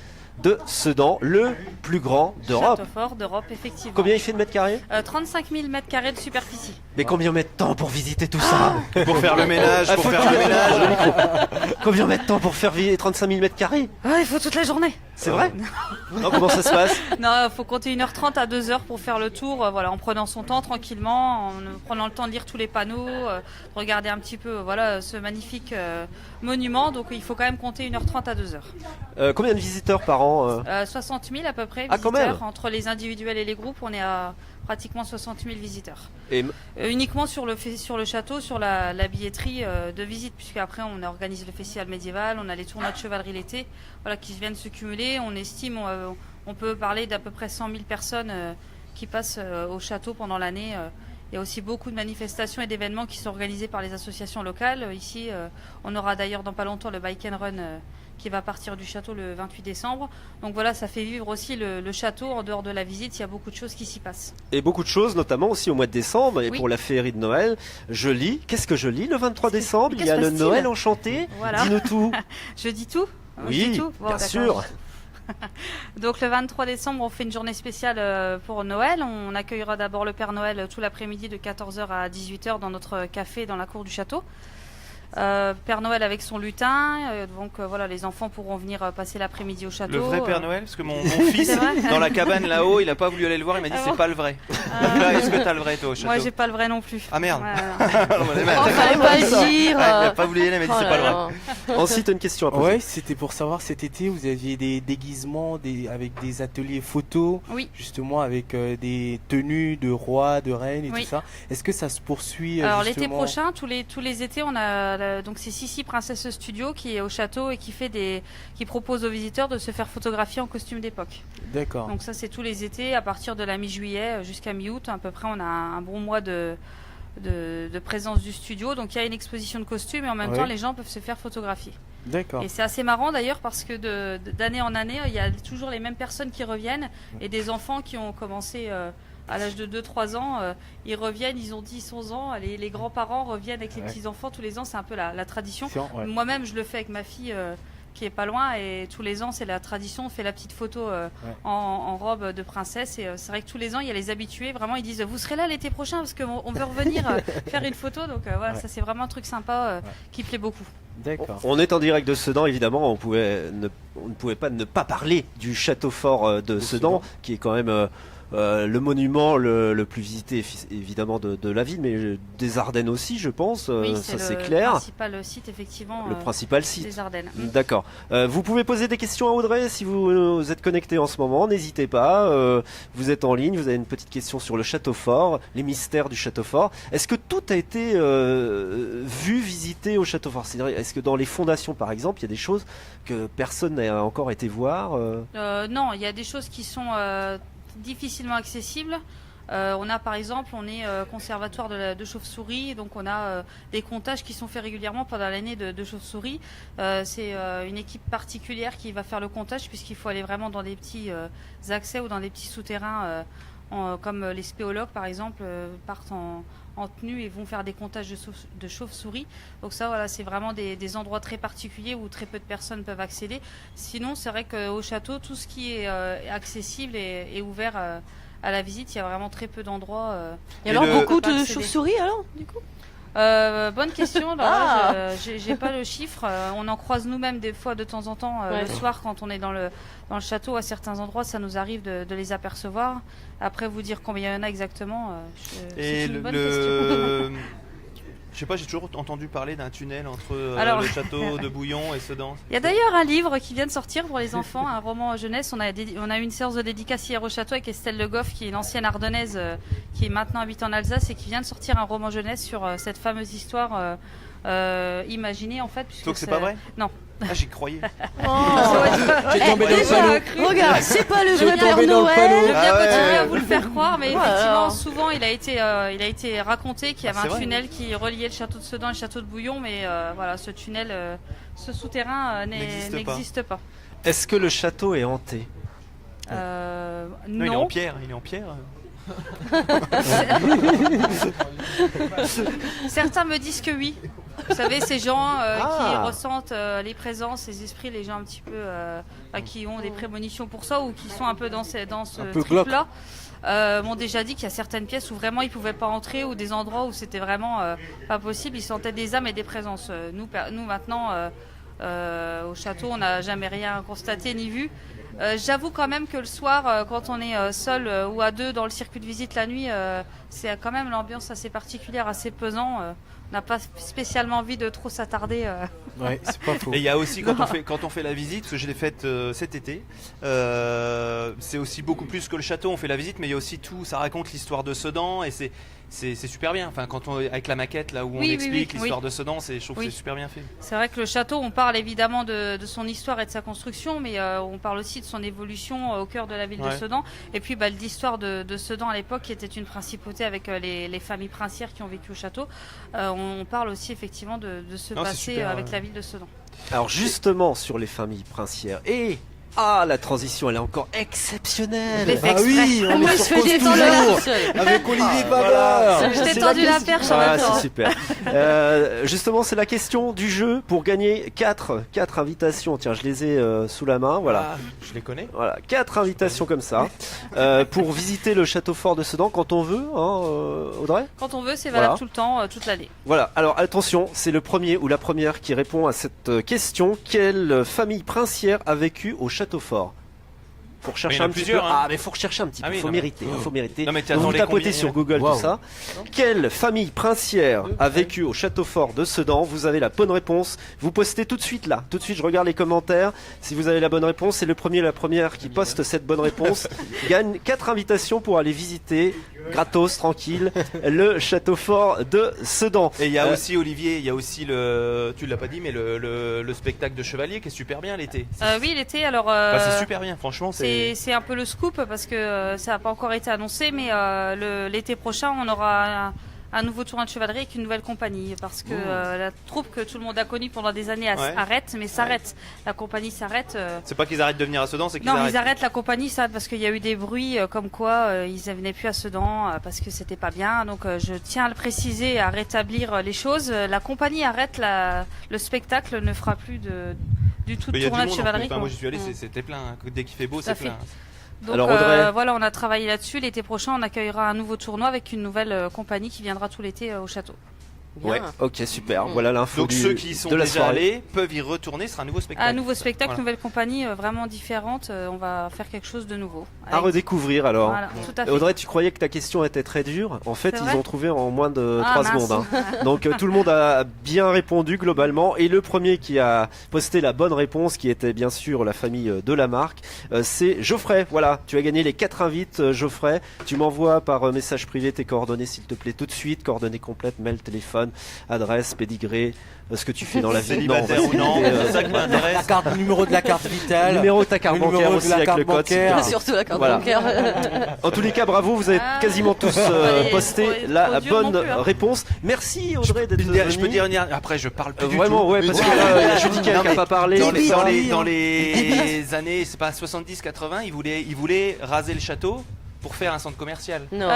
de Sedan, le plus grand d'Europe. Château fort d'Europe, effectivement. Combien il fait de mètres carrés? 35 000 mètres carrés de superficie. Mais combien on met de temps pour visiter tout ça? Pour faire le ménage, Ah, pour faut faire que le tu- ménage. Combien on met de temps pour faire 35 000 mètres carrés? Ah, il faut toute la journée. C'est vrai? Non, comment ça se passe? Non, il faut compter 1h30 à 2h pour faire le tour, voilà, en prenant son temps tranquillement, en prenant le temps de lire tous les panneaux, de regarder un petit peu voilà, ce magnifique monument. Donc il faut quand même compter 1h30 à 2h. Combien de visiteurs par an 60 000 à peu près Ah, quand même. visiteurs. Entre les individuels et les groupes, on est à pratiquement 60 000 visiteurs. Et Uniquement sur le château, sur la billetterie de visite, puisque après on organise le festival médiéval, on a les tournois de chevalerie l'été, voilà, qui viennent se cumuler. On estime, on peut parler d'à peu près 100 000 personnes qui passent au château pendant l'année. Il y a aussi beaucoup de manifestations et d'événements qui sont organisés par les associations locales. Ici, on aura d'ailleurs dans pas longtemps le Bike and Run qui va partir du château le 28 décembre. Donc voilà, ça fait vivre aussi le château en dehors de la visite. Il y a beaucoup de choses qui s'y passent. Et beaucoup de choses, notamment aussi au mois de décembre et Oui. pour la féerie de Noël. Je lis. Qu'est-ce que je lis le 23 décembre? Mais Il y a que le se passe-t-il Noël enchanté. Voilà. Dis-nous tout. Je dis tout Je Oui, dis tout Bon, bien d'accord. sûr. Donc le 23 décembre, on fait une journée spéciale pour Noël. On accueillera d'abord le Père Noël tout l'après-midi de 14h à 18h dans notre café dans la cour du château. Père Noël avec son lutin, donc voilà, les enfants pourront venir passer l'après-midi au château. Le vrai Père Noël, parce que mon fils, C'est vrai dans la cabane là-haut, il a pas voulu aller le voir, il m'a dit Ah c'est bon pas le vrai. Ah. Donc là, est-ce que t'as le vrai toi au château? Moi j'ai pas le vrai non plus. Ah, merde. Ouais. Oh, fallait pas le dire. Ouais, il a pas voulu y aller, il m'a dit Oh c'est là pas le vrai. là. Ensuite, une question à poser. Ouais, c'était pour savoir cet été, vous aviez des déguisements avec des ateliers photos, Oui. justement avec des tenues de rois, de reines et Oui. tout ça. Est-ce que ça se poursuit Alors justement l'été prochain, tous les étés, on a donc c'est Sissi Princesse Studio qui est au château et qui propose aux visiteurs de se faire photographier en costume d'époque. D'accord. Donc ça c'est tous les étés, à partir de la mi-juillet jusqu'à mi-août, à peu près on a un bon mois de présence du studio. Donc il y a une exposition de costumes et en même temps les gens peuvent se faire photographier. D'accord. Et c'est assez marrant d'ailleurs parce que d'année en année, il y a toujours les mêmes personnes qui reviennent et des enfants qui ont commencé à l'âge de 2-3 ans, ils reviennent, ils ont 10-11 ans, les grands-parents reviennent avec les petits-enfants tous les ans, c'est un peu la tradition. Moi-même, je le fais avec ma fille qui est pas loin et tous les ans, c'est la tradition, on fait la petite photo en robe de princesse et c'est vrai que tous les ans, il y a les habitués, vraiment, ils disent « Vous serez là l'été prochain parce qu'on veut revenir faire une photo », donc voilà, ça c'est vraiment un truc sympa qui plaît beaucoup. D'accord. On est en direct de Sedan, évidemment, on ne pouvait pas ne pas parler du château fort de Sedan, qui est quand même le monument le plus visité évidemment de la ville, mais des Ardennes aussi, je pense, Oui, ça c'est le clair. principal site, effectivement, Le principal site des Ardennes. D'accord. Vous pouvez poser des questions à Audrey si vous êtes connecté en ce moment, n'hésitez pas. Vous êtes en ligne, vous avez une petite question sur le château fort, les mystères du château fort. Est-ce que tout a été vu, visité au château fort? C'est-à-dire, est-ce que dans les fondations, par exemple, il y a des choses que personne n'a encore été voir Non, il y a des choses qui sont difficilement accessibles. On a par exemple, on est conservatoire de chauves-souris, donc on a des comptages qui sont faits régulièrement pendant l'année de chauves-souris. C'est une équipe particulière qui va faire le comptage puisqu'il faut aller vraiment dans des petits accès ou dans des petits souterrains, comme les spéologues par exemple partent en tenue et vont faire des comptages de chauves-souris. Donc ça, voilà, c'est vraiment des endroits très particuliers où très peu de personnes peuvent accéder. Sinon, c'est vrai qu'au château, tout ce qui est accessible est ouvert à la visite. Il y a vraiment très peu d'endroits. Et alors, beaucoup de chauves-souris, alors, du coup? Bonne question. J'ai pas le chiffre. On en croise nous-mêmes des fois de temps en temps le soir quand on est dans le château. À certains endroits, ça nous arrive de les apercevoir. Après, vous dire combien il y en a exactement, c'est une bonne question. Je sais pas, j'ai toujours entendu parler d'un tunnel entre le château de Bouillon et Sedan. Il y a d'ailleurs un livre qui vient de sortir pour les enfants, un roman jeunesse. On a eu une séance de dédicace hier au château avec Estelle Le Goff, qui est une ancienne ardennaise qui est maintenant habite en Alsace et qui vient de sortir un roman jeunesse sur cette fameuse histoire imaginée en fait. Donc c'est pas vrai? Non. Ah, j'y croyais. J'ai tombé dans le panneau. Regarde, c'est pas le vrai Père tombé dans le Noël. panneau. Je veux bien continuer à vous le faire croire, mais effectivement, souvent il a été raconté qu'il y avait un tunnel qui reliait le château de Sedan et le château de Bouillon, mais voilà, ce tunnel, ce souterrain n'existe pas. Est-ce que le château est hanté? Non, il est en pierre. Il est en pierre. Certains me disent que oui. Vous savez, ces gens qui ressentent les présences, les esprits, les gens un petit peu qui ont des prémonitions pour ça ou qui sont un peu dans ce trip-là, m'ont déjà dit qu'il y a certaines pièces où vraiment ils pouvaient pas entrer ou des endroits où c'était vraiment pas possible. Ils sentaient des âmes et des présences. Nous maintenant, au château, on n'a jamais rien constaté ni vu. J'avoue quand même que le soir, quand on est seul ou à deux dans le circuit de visite la nuit, c'est quand même l'ambiance assez particulière, assez pesant. On n'a pas spécialement envie de trop s'attarder. Ouais, c'est pas faux. Et il y a aussi quand on fait la visite, parce que je l'ai faite cet été, c'est aussi beaucoup plus que le château. On fait la visite, mais il y a aussi tout. Ça raconte l'histoire de Sedan et c'est super bien. Enfin, avec la maquette là où on explique l'histoire de Sedan, je trouve que c'est super bien fait. C'est vrai que le château, on parle évidemment de son histoire et de sa construction, mais on parle aussi de son évolution au cœur de la ville de Sedan. Et puis l'histoire de Sedan à l'époque, qui était une principauté avec les familles princières qui ont vécu au château. On parle aussi effectivement de ce passé avec la ville de Sedan. Alors justement sur les familles princières la transition elle est encore exceptionnelle. Ah oui, on est sur Cause Toujours avec Olivier Babard. Je t'ai tendu la perche en même temps. C'est super. Justement c'est la question du jeu pour gagner 4 invitations. Tiens, je les ai sous la main, voilà. Je les connais. Voilà, 4 invitations comme ça pour visiter le château fort de Sedan quand on veut, Audrey. Quand on veut, c'est valable tout le temps, toute l'année. Voilà, alors attention, c'est le premier ou la première qui répond à cette question. Quelle famille princière a vécu au château fort? Faut rechercher Il y en a un petit peu. plusieurs, hein. Ah, mais faut rechercher un petit peu. Ah oui, Faut non, mais- mériter. Faut mériter. Non, mais Donc, vous t'attendais tapotez combien sur Google Wow. tout ça. Quelle famille princière a vécu au château fort de Sedan? Vous avez la bonne réponse. Vous postez tout de suite là. Tout de suite, je regarde les commentaires. Si vous avez la bonne réponse, c'est le premier, la première qui poste cette bonne réponse gagne 4 invitations pour aller visiter gratos, tranquille, le château fort de Sedan. Et il y a aussi Olivier, il y a aussi tu l'as pas dit, mais le spectacle de Chevalier qui est super bien l'été. Oui, l'été, alors... Bah, c'est super bien, franchement. C'est un peu le scoop parce que ça n'a pas encore été annoncé, mais l'été prochain, on aura un nouveau tournoi de chevalerie avec une nouvelle compagnie parce que la troupe que tout le monde a connue pendant des années Ouais. arrête, mais s'arrête. La compagnie s'arrête. C'est pas qu'ils arrêtent de venir à Sedan, c'est qu'ils Non, arrêtent. ils arrêtent la compagnie, ça, parce qu'il y a eu des bruits comme quoi ils ne venaient plus à Sedan parce que c'était pas bien. Donc je tiens à le préciser, à rétablir les choses. La compagnie arrête, le spectacle ne fera plus du tout Mais de il y a du tournoi de monde. chevalerie. Enfin, moi quoi. j'y suis allé, c'était plein. Hein. Dès qu'il fait beau, Ça c'est fait. plein. Donc Alors, Audrey. voilà, on a travaillé là-dessus. L'été prochain, on accueillera un nouveau tournoi avec une nouvelle compagnie qui viendra tout l'été au château. Bien. Ouais, ok, super. Voilà l'info Donc ceux qui sont de la déjà soirée. allés peuvent y retourner, ce sera un nouveau spectacle. Un nouveau spectacle, Voilà. nouvelle compagnie, vraiment différente. On va faire quelque chose de nouveau. À redécouvrir alors. Voilà, tout à fait. Audrey, tu croyais que ta question était très dure. En fait, C'est ils vrai ont trouvé en moins de Ah, 3 mince. secondes. Hein. Donc tout le monde a bien répondu globalement. Et le premier qui a posté la bonne réponse, qui était bien sûr la famille de la marque, c'est Geoffrey. Voilà, tu as gagné les 4 invites, Geoffrey. Tu m'envoies par message privé tes coordonnées, s'il te plaît, tout de suite. Coordonnées complètes, mail, téléphone, adresse, pédigré, ce que tu fais dans la vie. Non, on va Célibataire ou non, s'éviter, c'est ça qui m'intéresse. La carte, numéro de la carte vitale. numéro de ta carte Le numéro bancaire de aussi la avec carte le code. bancaire. s'il te plaît. Surtout la carte Voilà. bancaire. En tous les cas, bravo, vous avez Ah. quasiment tous Allez, posté trop la dur non bonne plus, hein. réponse. Merci Audrey d'être Je peux venue. dire une dernière. Après, je parle plus du Vraiment, tout. ouais, parce que là, il y a Judicaël Non, qui n'a mais pas parlé. Dans les, ça. dans les années, c'est pas 70-80, ils voulaient raser le château pour faire un centre commercial. Non.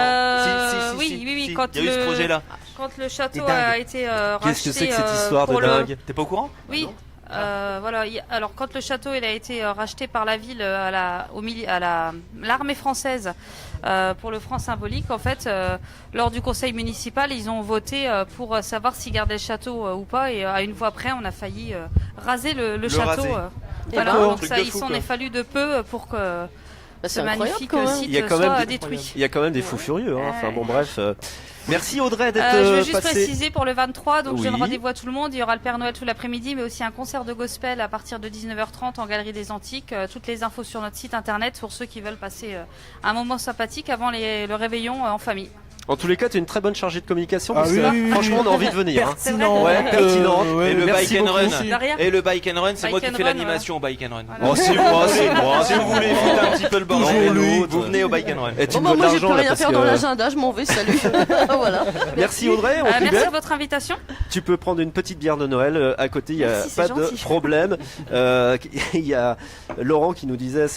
Oui, si. quand Il y a eu ce projet-là. Quand le château C'est dingue. a été racheté. Qu'est-ce que c'est que cette histoire de pour le- dingue? T'es pas au courant? Oui. Voilà. Alors quand le château il a été racheté par la ville à l'armée française pour le franc symbolique, en fait, lors du conseil municipal, ils ont voté pour savoir s'ils gardaient le château ou pas. Et à une fois après, on a failli raser le château. raser. Voilà. D'accord. Donc Truc ça, de il fou, s'en quoi. est fallu de peu pour que Bah, ce c'est incroyable magnifique quand même. site Il y a quand même soit des- détruit. Il y a quand même des fous furieux. Hein. Enfin bon, Ouais. bref. Merci Audrey d'être Je veux juste passée. préciser pour le 23, donc je donne Oui. rendez-vous à tout le monde. Il y aura le Père Noël tout l'après-midi, mais aussi un concert de gospel à partir de 19h30 en Galerie des Antiques. Toutes les infos sur notre site internet pour ceux qui veulent passer un moment sympathique avant le réveillon en famille. En tous les cas, tu es une très bonne chargée de communication. Ah parce que oui, là, oui, oui, franchement, oui. on a envie de venir. hein. Pertinent. Ouais, pertinente. Et le Merci bike and beaucoup. run. De rien. Et le bike and run, c'est moi Bike qui and fais run, l'animation au bike and run. Voilà. Oh, c'est moi, c'est moi. Si vous voulez foutre un petit peu le bordel, Toujours lui. vous venez au bike and run. Et tu Bon, me bah, donnes moi, j'ai l'argent, plus là, rien parce faire dans que- l'agenda, je m'en vais, salut. Voilà. Merci Audrey, on te Merci libère. de votre invitation. Tu peux prendre une petite bière de Noël à côté, il n'y a Merci, pas c'est de gentil. problème. Il y a Laurent qui nous disait,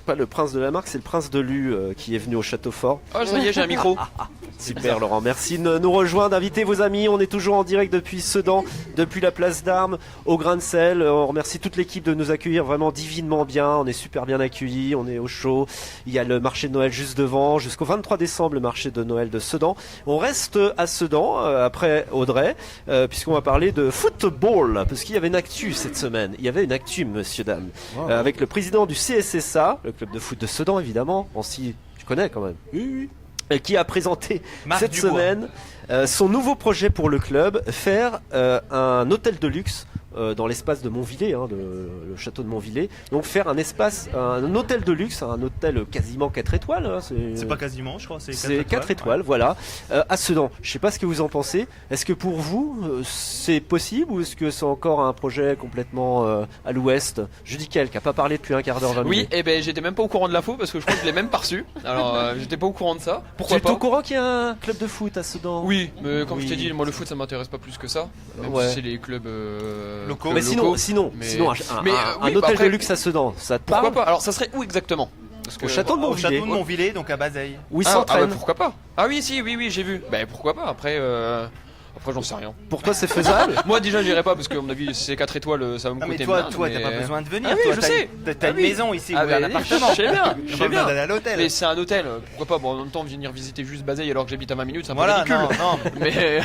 pas le prince de la marque, c'est le prince de Lu qui est venu au château fort. Oh, ça y est, j'ai un micro. Super Laurent, merci de nous rejoindre, d'inviter vos amis. On est toujours en direct depuis Sedan, depuis la place d'Armes, au Grain de Sel. On remercie toute l'équipe de nous accueillir vraiment divinement bien. On est super bien accueillis, on est au chaud. Il y a le marché de Noël juste devant, jusqu'au 23 décembre, le marché de Noël de Sedan. On reste à Sedan, après Audrey, puisqu'on va parler de football, parce qu'il y avait une actu cette semaine. Il y avait une actu, monsieur, dame, avec le président du CSSA, le club de foot de Sedan, évidemment. Tu connais quand même. Oui, oui. Qui a présenté Marc cette Dubois. semaine son nouveau projet pour le club, faire un hôtel de luxe dans l'espace de Montvillers, hein, le château de Montvillers. Donc faire un hôtel de luxe, un hôtel quasiment 4 étoiles. Hein, C'est pas quasiment, je crois. c'est 4 étoiles, voilà. À Sedan, je sais pas ce que vous en pensez. Est-ce que pour vous, c'est possible ou est-ce que c'est encore un projet complètement à l'ouest? Judicaël qui a pas parlé depuis un quart d'heure, 20 Oui, minutes. et ben j'étais même pas au courant de l'info parce que je crois que je l'ai même pas reçu. Alors j'étais pas au courant de ça. Tu Pourquoi es pas au courant qu'il y a un club de foot à Sedan? Oui, mais comme je t'ai Oui. dit, moi le foot ça m'intéresse pas plus que ça. Même Ouais. si c'est les clubs Locaux. Mais sinon, Mais- sinon un mais, un oui, hôtel bah après- de luxe à Sedan, ça te Pourquoi parle? pas? Alors ça serait où exactement? Parce que Au château de Au Montvillers, château de Montvillers, donc à Bazeille. où ils Ah, s'entraînent. bah, pourquoi pas? Ah oui, si, oui, j'ai vu. Ben pourquoi pas? Après j'en sais rien. Pour toi, c'est faisable? Moi déjà j'irai pas parce que à mon avis si c'est 4 étoiles ça va me Ah mais coûter toi, blinde, toi, mais- t'as pas besoin de venir. Ah oui, toi, je t'as- sais. T'as Ah une oui. maison ici, Ah ou un ben, appartement. je sais bien, T'as je pas sais besoin bien. d'aller à l'hôtel. Mais c'est un hôtel, pourquoi pas? Bon, en même temps venir visiter juste Bazeille alors que j'habite à 20 minutes, c'est un peu Voilà, ridicule. non. Mais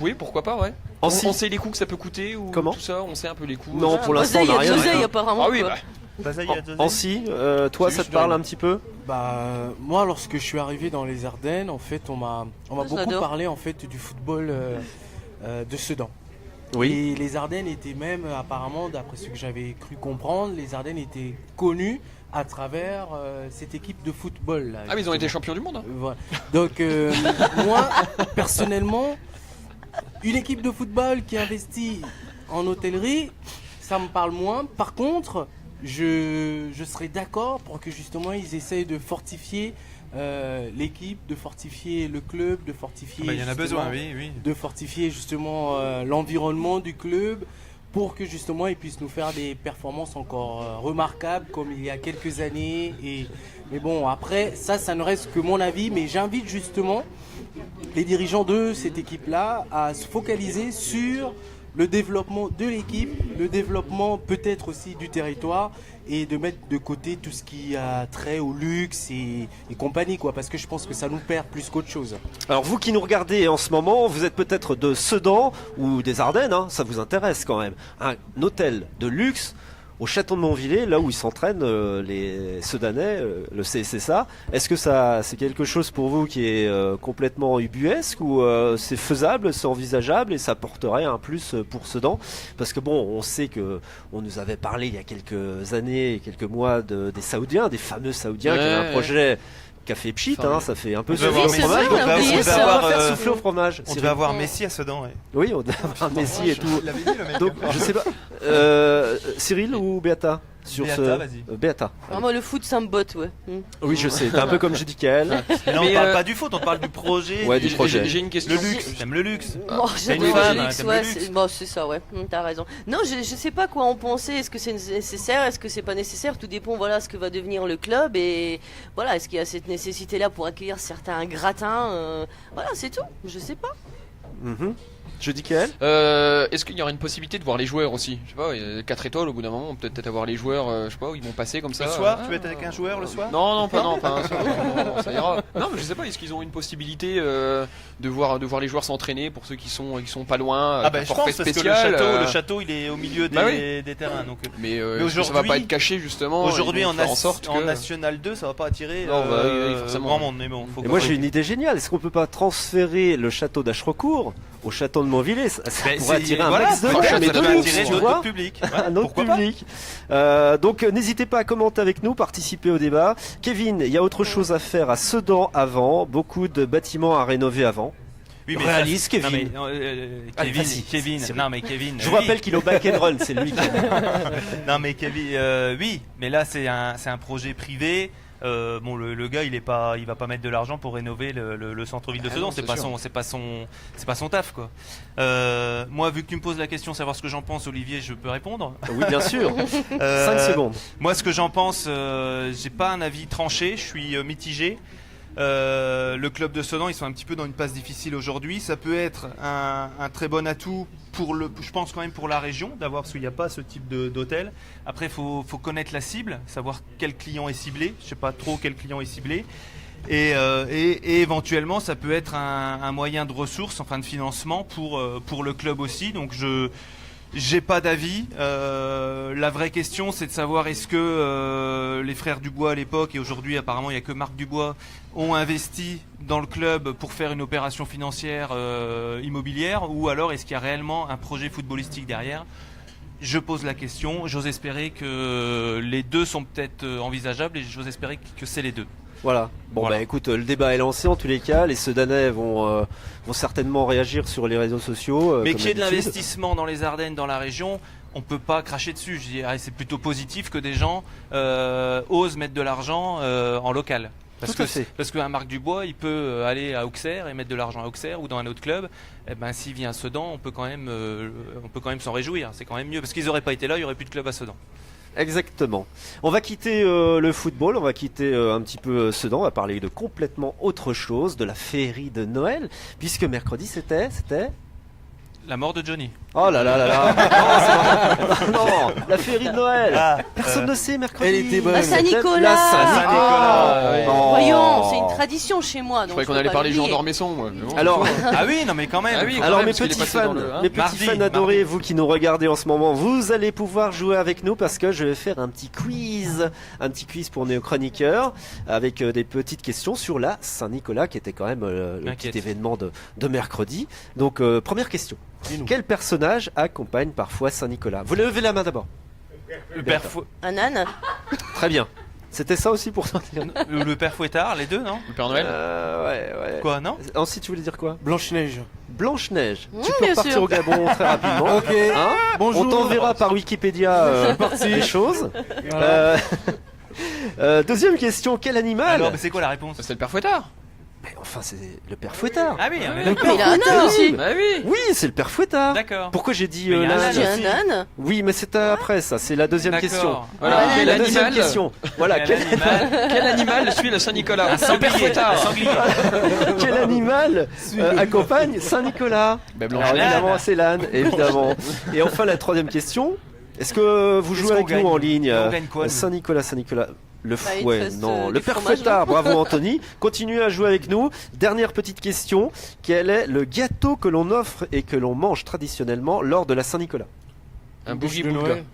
oui, pourquoi pas, ouais. Ensuite- On sait les coûts que ça peut coûter ou Comment tout ça, on sait un peu les coûts. Non, pour l'instant, on Il y n'a a de rien. l'oseille apparemment. Ah oui, quoi. bah, Vas-y, José. Ancy, toi, C'est ça juste te parle une- un petit peu? Moi, lorsque je suis arrivé dans les Ardennes, en fait, on m'a beaucoup j'adore. parlé en fait du football de Sedan. Oui. Et les Ardennes étaient même, apparemment, d'après ce que j'avais cru comprendre, les Ardennes étaient connues à travers cette équipe de football. Là, Ah, mais ils ont été justement. champions du monde. Hein. Voilà. Donc, moi, personnellement, une équipe de football qui investit en hôtellerie, ça me parle moins. Par contre, je serais d'accord pour que justement ils essayent de fortifier l'équipe, de fortifier le club, de fortifier. Il y en a justement- besoin, oui. de fortifier justement l'environnement du club pour que justement ils puissent nous faire des performances encore remarquables comme il y a quelques années. Mais bon, après, ça ne reste que mon avis, mais j'invite justement les dirigeants de cette équipe-là à se focaliser sur le développement de l'équipe, le développement peut-être aussi du territoire et de mettre de côté tout ce qui a trait au luxe et compagnie, quoi, parce que je pense que ça nous perd plus qu'autre chose. Alors vous qui nous regardez en ce moment, vous êtes peut-être de Sedan ou des Ardennes, hein, ça vous intéresse quand même. Un hôtel de luxe au château de Montvillers, là où ils s'entraînent les Sedanais, le CSSA. Est-ce que ça c'est quelque chose pour vous qui est complètement ubuesque ou c'est faisable, c'est envisageable et ça apporterait un plus pour Sedan? Parce que bon, on sait que on nous avait parlé il y a quelques années, quelques mois des Saoudiens, des fameux Saoudiens qui avaient un Ouais. projet café pchit, hein, ça fait un peu On devait souffler avoir au c'est fromage. vrai, on a oublié ça. On va faire euh, souffler au fromage. On Cyril. devait avoir Messi à Sedan, ouais. Oui, on devait avoir Messi et tout. l'avait dit, le mec. Donc, je sais pas. Cyril ou Beata sur Beata, vas-y. Beata. Ah, moi, le foot, ça me botte, ouais. Oui, je sais. T'es un peu comme Judy Kael. Mais là, on Mais, parle pas du foot, on parle du projet. Ouais, du J'ai- projet. J'ai une question. Le luxe, t'aimes le luxe. Oh, T'es une j'adore femme, le luxe, t'aimes ouais, le luxe. c'est ça, ouais. T'as raison. Non, je sais pas quoi en penser. Est-ce que c'est nécessaire? Est-ce que c'est pas nécessaire? Tout dépend, voilà, ce que va devenir le club et voilà, est-ce qu'il y a cette nécessité-là pour accueillir certains gratins? Voilà, c'est tout. Je sais pas. Mhm. Judy Kael. Est-ce qu'il y aurait une possibilité de voir les joueurs aussi? Je sais pas, 4 étoiles au bout d'un moment, on peut peut-être avoir les joueurs, je sais pas, où ils vont passer comme ça. Le soir, Ah. tu veux être avec un joueur le soir? Non, pas un soir, non, ça ira. Non, mais je sais pas, est-ce qu'ils ont une possibilité de voir les joueurs s'entraîner pour ceux qui sont pas loin, Ah avec bah un je forfait pense parce que spécial, le château il est au milieu des, Bah oui. des terrains donc mais Mais est-ce que ça va aujourd'hui- pas être caché justement. aujourd'hui ils vont en, faire en sorte en que... National 2 ça va pas attirer Non, bah oui, forcément. grand monde mais bon faut Et qu'on moi fasse- j'ai une idée géniale. Est-ce qu'on peut pas transférer le château d'Achrecourt au château de Montvillers? Ça Ben, pourrait c'est- attirer un voilà, max de franchement, gens, mais ça de peut luxe, attirer tu notre vois. public. Un autre Pourquoi pas? public. Donc n'hésitez pas à commenter avec nous, participer au débat. Kevin, il y a autre chose à faire à Sedan avant, beaucoup de bâtiments à rénover avant. Oui, mais Réalise, ça- Kevin. non, mais, Allez, Kevin, vas-y, Kevin, c'est non mais Kevin. Je vous oui. rappelle qu'il est au back and run, c'est lui qui Non mais Kevin, oui, mais là c'est un projet privé. Bon, le gars, il va pas mettre de l'argent pour rénover le centre-ville de Ah Sedan. non, C'est c'est pas sûr. c'est pas son taf quoi. Moi, vu que tu me poses la question, savoir ce que j'en pense, Olivier, je peux répondre. Oui, bien sûr. 5 secondes. Moi, ce que j'en pense, j'ai pas un avis tranché. Je suis mitigé. Le club de Sedan, ils sont un petit peu dans une passe difficile aujourd'hui. Ça peut être un très bon atout je pense quand même pour la région, d'avoir parce qu'il n'y a pas ce type d'hôtel. Après, faut connaître la cible, savoir quel client est ciblé. Je sais pas trop quel client est ciblé. Et éventuellement, ça peut être un moyen de ressources, enfin de financement pour le club aussi. Donc j'ai pas d'avis. La vraie question, c'est de savoir est-ce que les frères Dubois à l'époque, et aujourd'hui apparemment il n'y a que Marc Dubois, ont investi dans le club pour faire une opération financière immobilière, ou alors est-ce qu'il y a réellement un projet footballistique derrière? Je pose la question. J'ose espérer que les deux sont peut-être envisageables, et j'ose espérer que c'est les deux. Voilà. Bon Voilà. bah écoute, le débat est lancé en tous les cas. Les Sedanais vont certainement réagir sur les réseaux sociaux. Mais comme qu'il y ait de d'habitude. l'investissement dans les Ardennes, dans la région, on peut pas cracher dessus. Je dirais, c'est plutôt positif que des gens osent mettre de l'argent en local. Parce Tout à que fait. parce qu'un Marc Dubois, il peut aller à Auxerre et mettre de l'argent à Auxerre ou dans un autre club. Eh ben, s'il vient à Sedan, on peut quand même s'en réjouir. C'est quand même mieux parce qu'ils n'auraient pas été là, il y aurait plus de club à Sedan. Exactement. On va quitter le football, on va quitter un petit peu Sedan, on va parler de complètement autre chose, de la féerie de Noël, puisque mercredi c'était La mort de Johnny. Oh là là là là. Non, c'est vrai. Non, la féerie de Noël. Ah, Personne ne sait, mercredi. Elle était bonne. À Saint-Nicolas. La Saint-Nicolas. Ah, ouais. Non. Voyons, c'est une tradition chez moi. Je croyais qu'on allait parler Jean d'Ormesson. Moi. Mais bon. Alors, Ah oui, non mais quand même. Ah oui, Alors même, mes parce qu'il est petits passé fans, dans le, hein. mes petits Mardi, fans adorés, vous qui nous regardez en ce moment, vous allez pouvoir jouer avec nous parce que je vais faire un petit quiz pour nos chroniqueurs avec des petites questions sur la Saint-Nicolas qui était quand même le M'inquiète. petit événement de mercredi. Donc première question, Dis-nous. quel personnage accompagne parfois Saint-Nicolas? Vous levez la main d'abord. Le père, Un âne. Très bien. C'était ça aussi pour toi. le père Fouettard, les deux, non? Le Père Noël. Ouais. Quoi, non? Ensuite, tu voulais dire quoi? Blanche-Neige. Blanche-Neige. Mmh, Tu peux bien repartir sûr. au Gabon très rapidement. Ok. Hein Bonjour. On t'enverra par Wikipédia les choses. Voilà. Deuxième question, quel animal? Alors, mais c'est quoi la réponse? C'est le Père Fouettard. Mais enfin, c'est le père Fouettard. Ah oui, on est Mais d'accord. il a un âne aussi. Bah oui. Oui, c'est le père Fouettard. D'accord. Pourquoi j'ai dit Mais il y a un l'âne? âne. J'ai aussi. un âne. Oui, mais c'est après ça, c'est la deuxième D'accord. question. Voilà. Voilà. Quel La deuxième animal question. Voilà, Quel animal? Quel animal suit le Saint-Nicolas? Un Le Père sanglier. Un Fouettard. sanglier. quel animal accompagne Saint-Nicolas? Bah, Alors, Blanche-Neige. évidemment, c'est l'âne, évidemment. Et enfin, la troisième question. Est-ce que vous Qu'est-ce jouez avec qu'on nous gagne en ligne? On gagne quoi, nous Saint-Nicolas. Le Bah, il te fouet, reste, non, du le père fromage, Fouettard, bravo Anthony. Continuez à jouer avec nous. Dernière petite question, quel est le gâteau que l'on offre et que l'on mange traditionnellement lors de la Saint-Nicolas? Un Bougie bougie de boulga. Noël.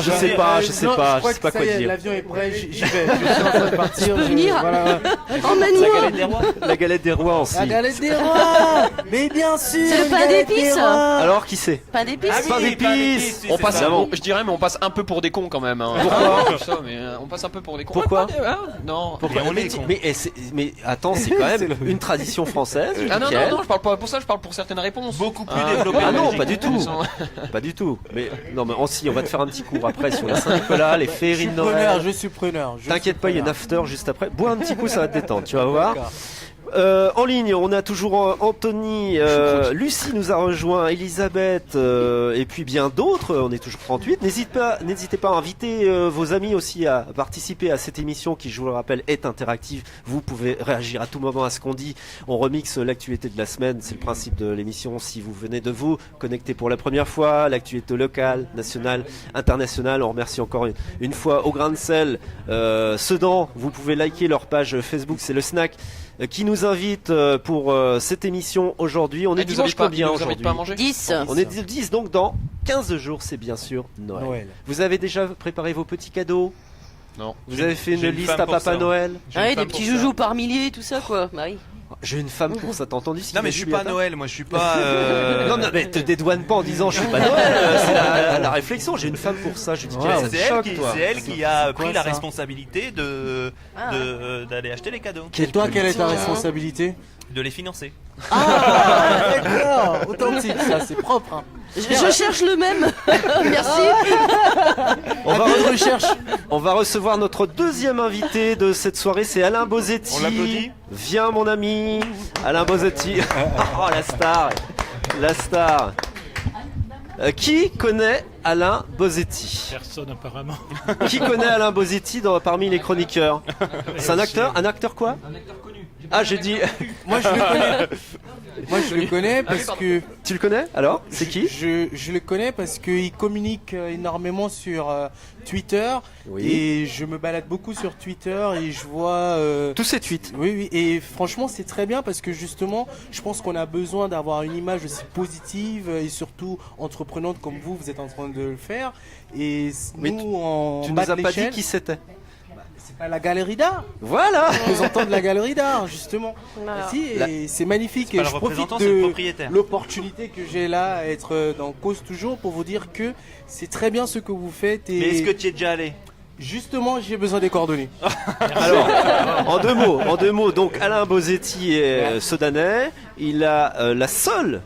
je sais pas, je sais pas crois quoi que ça y est, dire. L'avion est prêt, j'y vais. Je suis en train de partir. peux venir Voilà. Emmène-moi. La galette des rois aussi. La galette des rois. Mais bien sûr. C'est le une pain galette d'épices. des rois. Alors qui c'est? Pas d'épices. Ah oui, Pain d'épices. pain d'épices, On c'est passe, ça. je dirais, mais on passe un peu pour des cons quand même. Hein. Pourquoi Ça, mais on passe un peu pour des cons. Pourquoi Ah, non. Pourquoi Mais on mais, est con. mais attends, c'est quand même une tradition française. Ah non, Mickaël. non, je parle pas pour ça, je parle pour certaines réponses. Beaucoup plus Ah. développé. Ah en non, Belgique. pas du tout. Pas du tout. Mais non, mais on va te faire un petit cours après sur la Saint-Nicolas, les féeries de Noël. Je suis preneur. T'inquiète pas, il y a une after juste après. Bois un petit coup, ça va te détendre, tu vas voir. D'accord. En ligne, on a toujours Anthony, Lucie nous a rejoint, Elisabeth et puis bien d'autres. On est toujours 38. N'hésitez pas à inviter vos amis aussi à participer à cette émission qui, je vous le rappelle, est interactive. Vous pouvez réagir à tout moment à ce qu'on dit. On remixe l'actualité de la semaine. C'est le principe de l'émission. Si vous venez de vous connecter pour la première fois, l'actualité locale, nationale, internationale. On remercie encore une fois au grain de sel. Sedan, vous pouvez liker leur page Facebook. C'est le snack qui nous invite pour cette émission aujourd'hui. On est dimanche combien Ils nous invitent aujourd'hui? pas à manger 10. On est 10, donc dans 15 jours, c'est bien sûr Noël. Noël. Vous avez déjà préparé vos petits cadeaux? Non. Vous avez fait j'ai une une liste femme à pour Papa ça. Noël? J'ai une Ah oui, femme des pour petits ça. joujoux par milliers, tout ça quoi. Bah oui. J'ai une femme pour ça, t'as entendu ce qu'il Non a mais dit, je suis pas Beata? Noël, moi je suis pas. Non, non, mais te dédouane pas en disant je suis pas Noël, c'est la réflexion. J'ai une femme pour ça. Je dis, Ouais, ça C'est te elle choque, qui, toi. c'est elle qui a quoi, pris la ça responsabilité d'aller acheter les cadeaux, Et toi, quelle est ta politique, hein. responsabilité? de les financer. Ah, d'accord. Authentique, ça, c'est propre. Hein. Je cherche le même. Merci. On va recevoir notre deuxième invité de cette soirée, c'est Alain Bosetti. On l'applaudit. Viens mon ami, Alain Bosetti. Oh la star, la star. Qui connaît Alain Bosetti? Personne apparemment. Qui connaît Alain Bosetti parmi les chroniqueurs? C'est un acteur? Un acteur quoi? Ah, j'ai dit. Moi, je le connais. Moi, je le connais parce que. Tu le connais? Alors, c'est qui? Je le connais parce qu'il communique énormément sur Twitter. Oui. Et je me balade beaucoup sur Twitter et je vois. Tous ces tweets. Oui, oui, et franchement, c'est très bien parce que justement, je pense qu'on a besoin d'avoir une image aussi positive et surtout entreprenante comme vous êtes en train de le faire. Et Mais nous, en Tu bas nous as de pas dit l'échelle, qui c'était? c'est pas la galerie d'art. Voilà. Représentant de la galerie d'art, justement. Voilà. Si, et c'est magnifique. C'est pas Et le je profite représentant, c'est le de propriétaire. l'opportunité que j'ai là à être dans Cause Toujours pour vous dire que c'est très bien ce que vous faites. Et Mais est-ce que tu y es déjà allé? justement, j'ai besoin des coordonnées. Alors, en deux mots, donc Alain Bosetti est sedanais. Il a la seule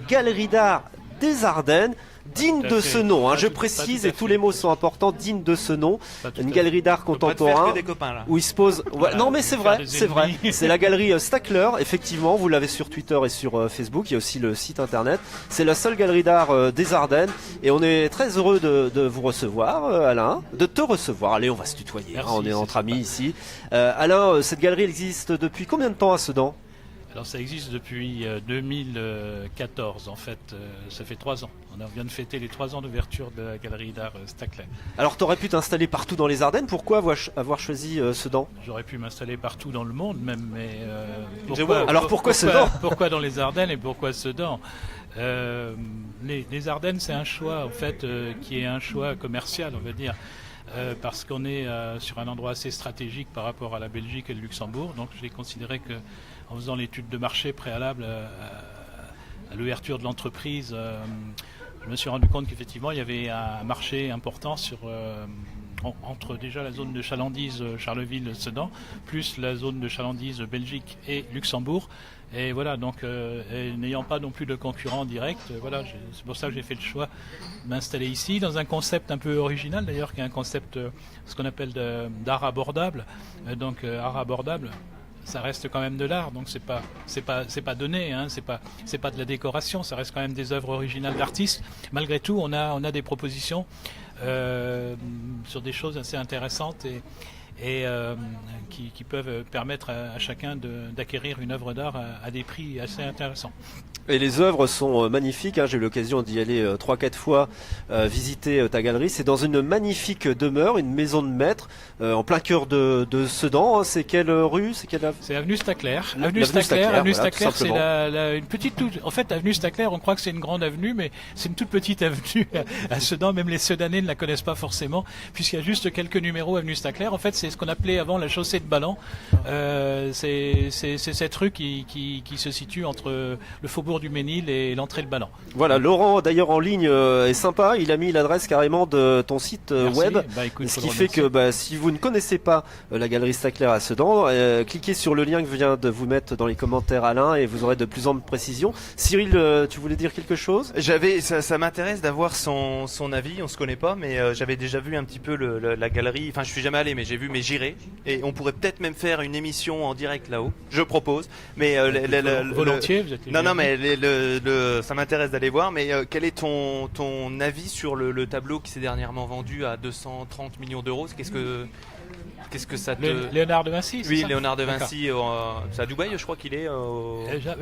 galerie d'art des Ardennes, digne Tout à de fait. ce nom. Pas Je tout- pas précise, tout à et tous fait. les mots sont importants, digne de ce nom. Pas tout Une à fait. galerie d'art On peut pas te faire contemporain. que des copains là. Où il se pose. Voilà, non, mais c'est faire vrai, des c'est vrai. ennemis. C'est la galerie Stackler, effectivement. Vous l'avez sur Twitter et sur Facebook. Il y a aussi le site internet. C'est la seule galerie d'art des Ardennes. Et on est très heureux de vous recevoir, Alain. De te recevoir. Allez, on va se tutoyer. Merci, hein, on est c'est entre sympa. amis ici. Alain, cette galerie existe depuis combien de temps à Sedan? Alors ça existe depuis 2014 en fait, ça fait 3 ans. On vient de fêter les 3 ans d'ouverture de la galerie d'art Stacler. Alors t'aurais pu t'installer partout dans les Ardennes, pourquoi avoir choisi Sedan? J'aurais pu m'installer partout dans le monde même, mais pourquoi Sedan? Pourquoi dans les Ardennes et pourquoi Sedan? Les Ardennes, c'est un choix en fait qui est un choix commercial, on va dire. Parce qu'on est sur un endroit assez stratégique par rapport à la Belgique et le Luxembourg. Donc j'ai considéré qu'en faisant l'étude de marché préalable à l'ouverture de l'entreprise, je me suis rendu compte qu'effectivement il y avait un marché important entre déjà la zone de chalandise Charleville-Sedan, plus la zone de chalandise Belgique et Luxembourg. Et voilà, donc n'ayant pas non plus de concurrents directs, c'est pour ça que j'ai fait le choix de m'installer ici, dans un concept un peu original d'ailleurs, qui est un concept, ce qu'on appelle d'art abordable. Art abordable, ça reste quand même de l'art, donc c'est pas donné, hein, c'est pas de la décoration, ça reste quand même des œuvres originales d'artistes. Malgré tout, on a des propositions sur des choses assez intéressantes et qui peuvent permettre à chacun d'acquérir une œuvre d'art à des prix assez intéressants. Et les œuvres sont magnifiques, hein. J'ai eu l'occasion d'y aller 3-4 fois visiter ta galerie. C'est dans une magnifique demeure, une maison de maître, en plein cœur de Sedan. Hein. C'est quelle rue? C'est avenue Stacler. Avenue Stacler, c'est une petite En fait, avenue Stacler, on croit que c'est une grande avenue, mais c'est une toute petite avenue à Sedan. Même les Sedanais ne la connaissent pas forcément, puisqu'il y a juste quelques numéros avenue Stacler. En fait, c'est ce qu'on appelait avant la chaussée de Ballan. C'est cette rue qui se situe entre le faubourg du Ménil et l'entrée de Ballan. Voilà, Laurent d'ailleurs en ligne est sympa, il a mis l'adresse carrément de ton site web. Écoute, ce qui fait que si vous ne connaissez pas la galerie Stacler à Sedan, cliquez sur le lien que vient de vous mettre dans les commentaires Alain et vous aurez de plus amples précisions. Cyril, tu voulais dire quelque chose? Ça m'intéresse d'avoir son avis, on se connaît pas, mais j'avais déjà vu un petit peu la galerie, enfin je suis jamais allé, mais j'ai vu, mais j'irai, et on pourrait peut-être même faire une émission en direct là-haut, je propose, mais volontiers, vous êtes non mais ça m'intéresse d'aller voir, mais quel est ton avis sur le tableau qui s'est dernièrement vendu à 230 millions d'euros? Qu'est-ce que ça te... Léonard de Vinci, c'est Oui, ça? Léonard de Vinci, c'est à Dubaï, je crois qu'il est.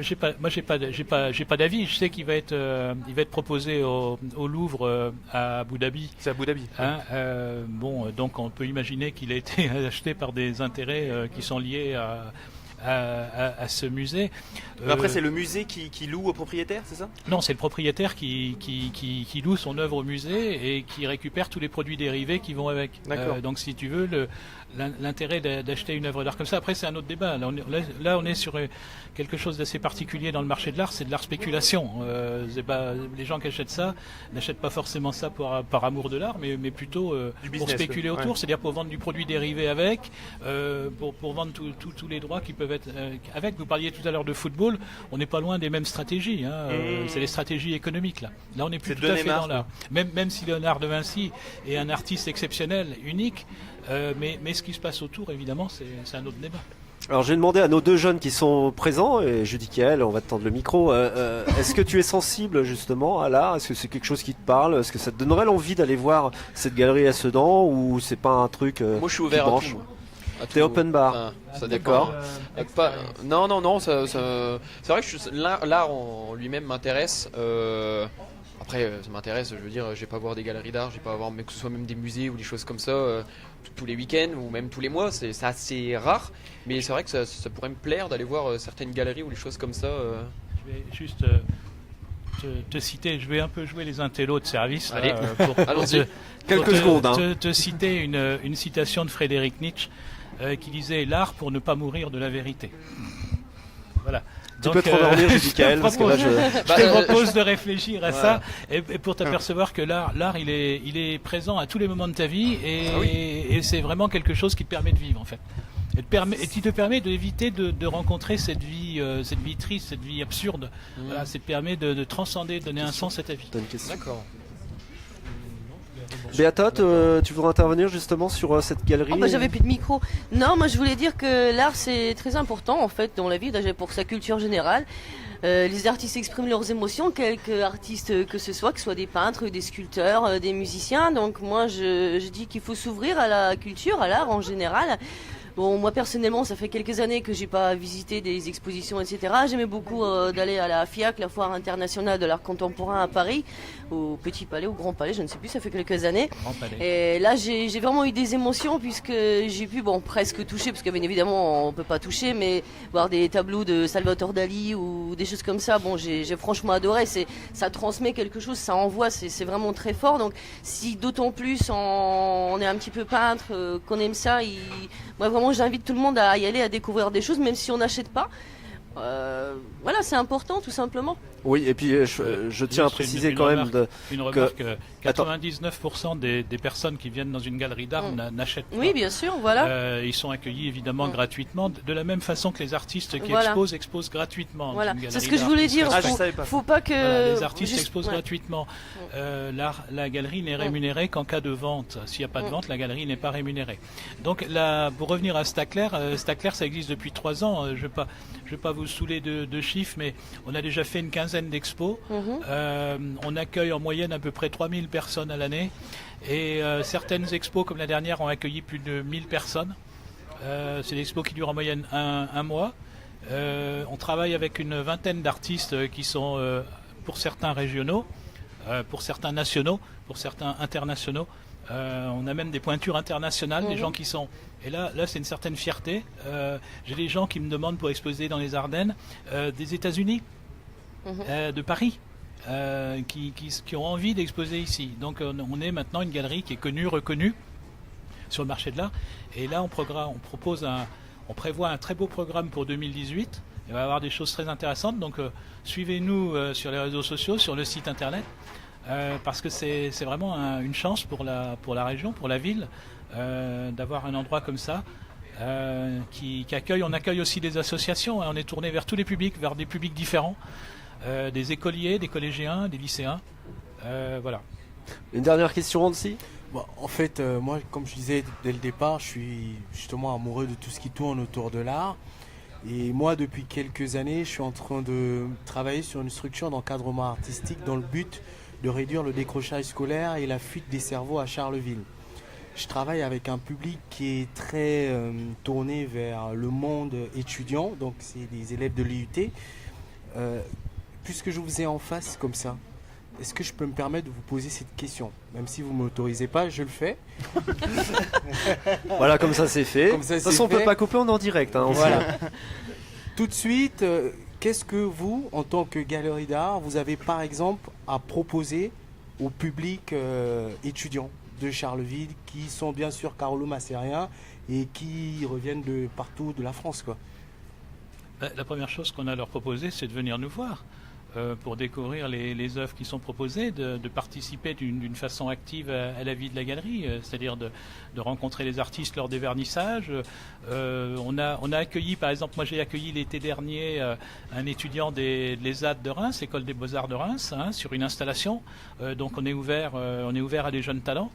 J'ai pas d'avis. Je sais qu'il va être proposé au Louvre à Abu Dhabi. C'est à Abu Dhabi. Hein, donc on peut imaginer qu'il a été acheté par des intérêts qui sont liés à ce musée. Après, c'est le musée qui loue au propriétaire, c'est ça? Non, c'est le propriétaire qui loue son œuvre au musée et qui récupère tous les produits dérivés qui vont avec. Donc, si tu veux, l'intérêt d'acheter une œuvre d'art comme ça, après, c'est un autre débat. Là, on est sur quelque chose d'assez particulier dans le marché de l'art, c'est de l'art spéculation. Les gens qui achètent ça n'achètent pas forcément ça par amour de l'art, mais plutôt pour spéculer autour, c'est-à-dire pour vendre du produit dérivé avec, pour vendre tous les droits qui peuvent être avec. Vous parliez tout à l'heure de football, on n'est pas loin des mêmes stratégies, hein. C'est les stratégies économiques là. Là, on n'est plus tout à fait dans l'art. Même si Léonard de Vinci est un artiste exceptionnel, unique, mais ce qui se passe autour, évidemment, c'est un autre débat. Alors j'ai demandé à nos deux jeunes qui sont présents, et je dis Kael, on va te tendre le micro, est-ce que tu es sensible justement à l'art? Est-ce que c'est quelque chose qui te parle? Est-ce que ça te donnerait l'envie d'aller voir cette galerie à Sedan, ou c'est pas un truc Moi je suis ouvert à tout. T'es open bar. Ça d'accord. Non, c'est vrai que l'art en lui-même m'intéresse. Après, ça m'intéresse, je veux dire, je vais pas voir des galeries d'art, je vais pas voir que ce soit même des musées ou des choses comme ça tous les week-ends ou même tous les mois, c'est assez rare, mais c'est vrai que ça pourrait me plaire d'aller voir certaines galeries ou des choses comme ça. Je vais juste te citer, je vais un peu jouer les intellos de service. Allez, quelques secondes. Te citer une citation de Frédéric Nietzsche qui disait « L'art pour ne pas mourir de la vérité ». Voilà. Tu peux te rendormir, je dis Kael, parce que là je te propose de réfléchir à ça et pour t'apercevoir que l'art il est présent à tous les moments de ta vie et c'est vraiment quelque chose qui te permet de vivre en fait. Et qui te permet d'éviter de rencontrer cette vie triste, cette vie absurde. Voilà, ça te permet de transcender, de donner un sens à ta vie. D'accord. Béata, tu voudrais intervenir justement sur cette galerie? J'avais plus de micro. Non, moi je voulais dire que l'art c'est très important en fait dans la vie, déjà pour sa culture générale. Les artistes expriment leurs émotions, quelques artistes que ce soit des peintres, des sculpteurs, des musiciens. Donc moi je dis qu'il faut s'ouvrir à la culture, à l'art en général. Bon, moi personnellement, ça fait quelques années que j'ai pas visité des expositions, etc. J'aimais beaucoup d'aller à la FIAC, la Foire internationale de l'art contemporain à Paris, au Petit Palais, au Grand Palais, je ne sais plus, ça fait quelques années. Grand Palais. Et là, j'ai vraiment eu des émotions puisque j'ai pu, bon, presque toucher, parce que bien évidemment, on peut pas toucher, mais voir des tableaux de Salvatore Dali ou des choses comme ça, bon, j'ai franchement adoré. Ça transmet quelque chose, ça envoie, c'est vraiment très fort. Donc, si d'autant plus on est un petit peu peintre, qu'on aime ça, moi vraiment j'invite tout le monde à y aller, à découvrir des choses, même si on n'achète pas. Voilà, c'est important tout simplement. Oui, et puis je tiens à Juste préciser quand même une remarque, 99% des personnes qui viennent dans une galerie d'art n'achètent pas. Oui, bien sûr, voilà. Ils sont accueillis évidemment gratuitement, de la même façon que les artistes qui Voilà. exposent gratuitement. dans Voilà, une galerie c'est ce que je d'art. voulais dire. Ah, je savais pas. Faut pas que Voilà, les artistes juste- exposent ouais. gratuitement. La galerie n'est rémunérée qu'en cas de vente. S'il n'y a pas de vente, la galerie n'est pas rémunérée. Donc là, pour revenir à Stackler, Stackler ça existe depuis 3 ans. Je vais pas vous saouler de chiffres, mais on a déjà fait une quinzaine d'expos. On accueille en moyenne à peu près 3000 personnes à l'année. Et certaines expos, comme la dernière, ont accueilli plus de 1000 personnes. C'est des expos qui durent en moyenne un mois. On travaille avec une vingtaine d'artistes qui sont pour certains régionaux, pour certains nationaux, pour certains internationaux. On a même des pointures internationales, des gens qui sont... Et là c'est une certaine fierté. J'ai des gens qui me demandent pour exposer dans les Ardennes, des États-Unis, de Paris, qui ont envie d'exposer ici. Donc on est maintenant une galerie qui est connue, reconnue sur le marché de l'art. Et là on prévoit un très beau programme pour 2018. Il va y avoir des choses très intéressantes. Donc suivez-nous sur les réseaux sociaux, sur le site internet. Parce que c'est vraiment une chance pour la région, pour la ville, d'avoir un endroit comme ça qui accueille. On accueille aussi des associations, hein. On est tourné vers tous les publics, vers des publics différents, des écoliers, des collégiens, des lycéens. Voilà. Une dernière question, Annecy. Bon, en fait, moi, comme je disais dès le départ, je suis justement amoureux de tout ce qui tourne autour de l'art. Et moi, depuis quelques années, je suis en train de travailler sur une structure d'encadrement artistique dans le but de réduire le décrochage scolaire et la fuite des cerveaux à Charleville. Je travaille avec un public qui est très tourné vers le monde étudiant, donc c'est des élèves de l'IUT. Puisque je vous ai en face comme ça, est-ce que je peux me permettre de vous poser cette question? Même si vous ne m'autorisez pas, je le fais. Voilà, comme ça c'est fait. Comme ça, De toute c'est façon, on peut fait. pas couper, on est en direct. Hein, Voilà. Tout de suite, qu'est-ce que vous, en tant que galerie d'art, vous avez par exemple à proposer au public étudiant de Charleville, qui sont bien sûr carolo-macériens et qui reviennent de partout de la France, quoi? La première chose qu'on a à leur proposer, c'est de venir nous voir pour découvrir les œuvres qui sont proposées, de participer d'une façon active à la vie de la galerie, c'est-à-dire de rencontrer les artistes lors des vernissages. On a accueilli, par exemple, moi j'ai accueilli l'été dernier un étudiant de l'ESAD de Reims, École des Beaux-Arts de Reims, hein, sur une installation. Donc on est ouvert à des jeunes talents.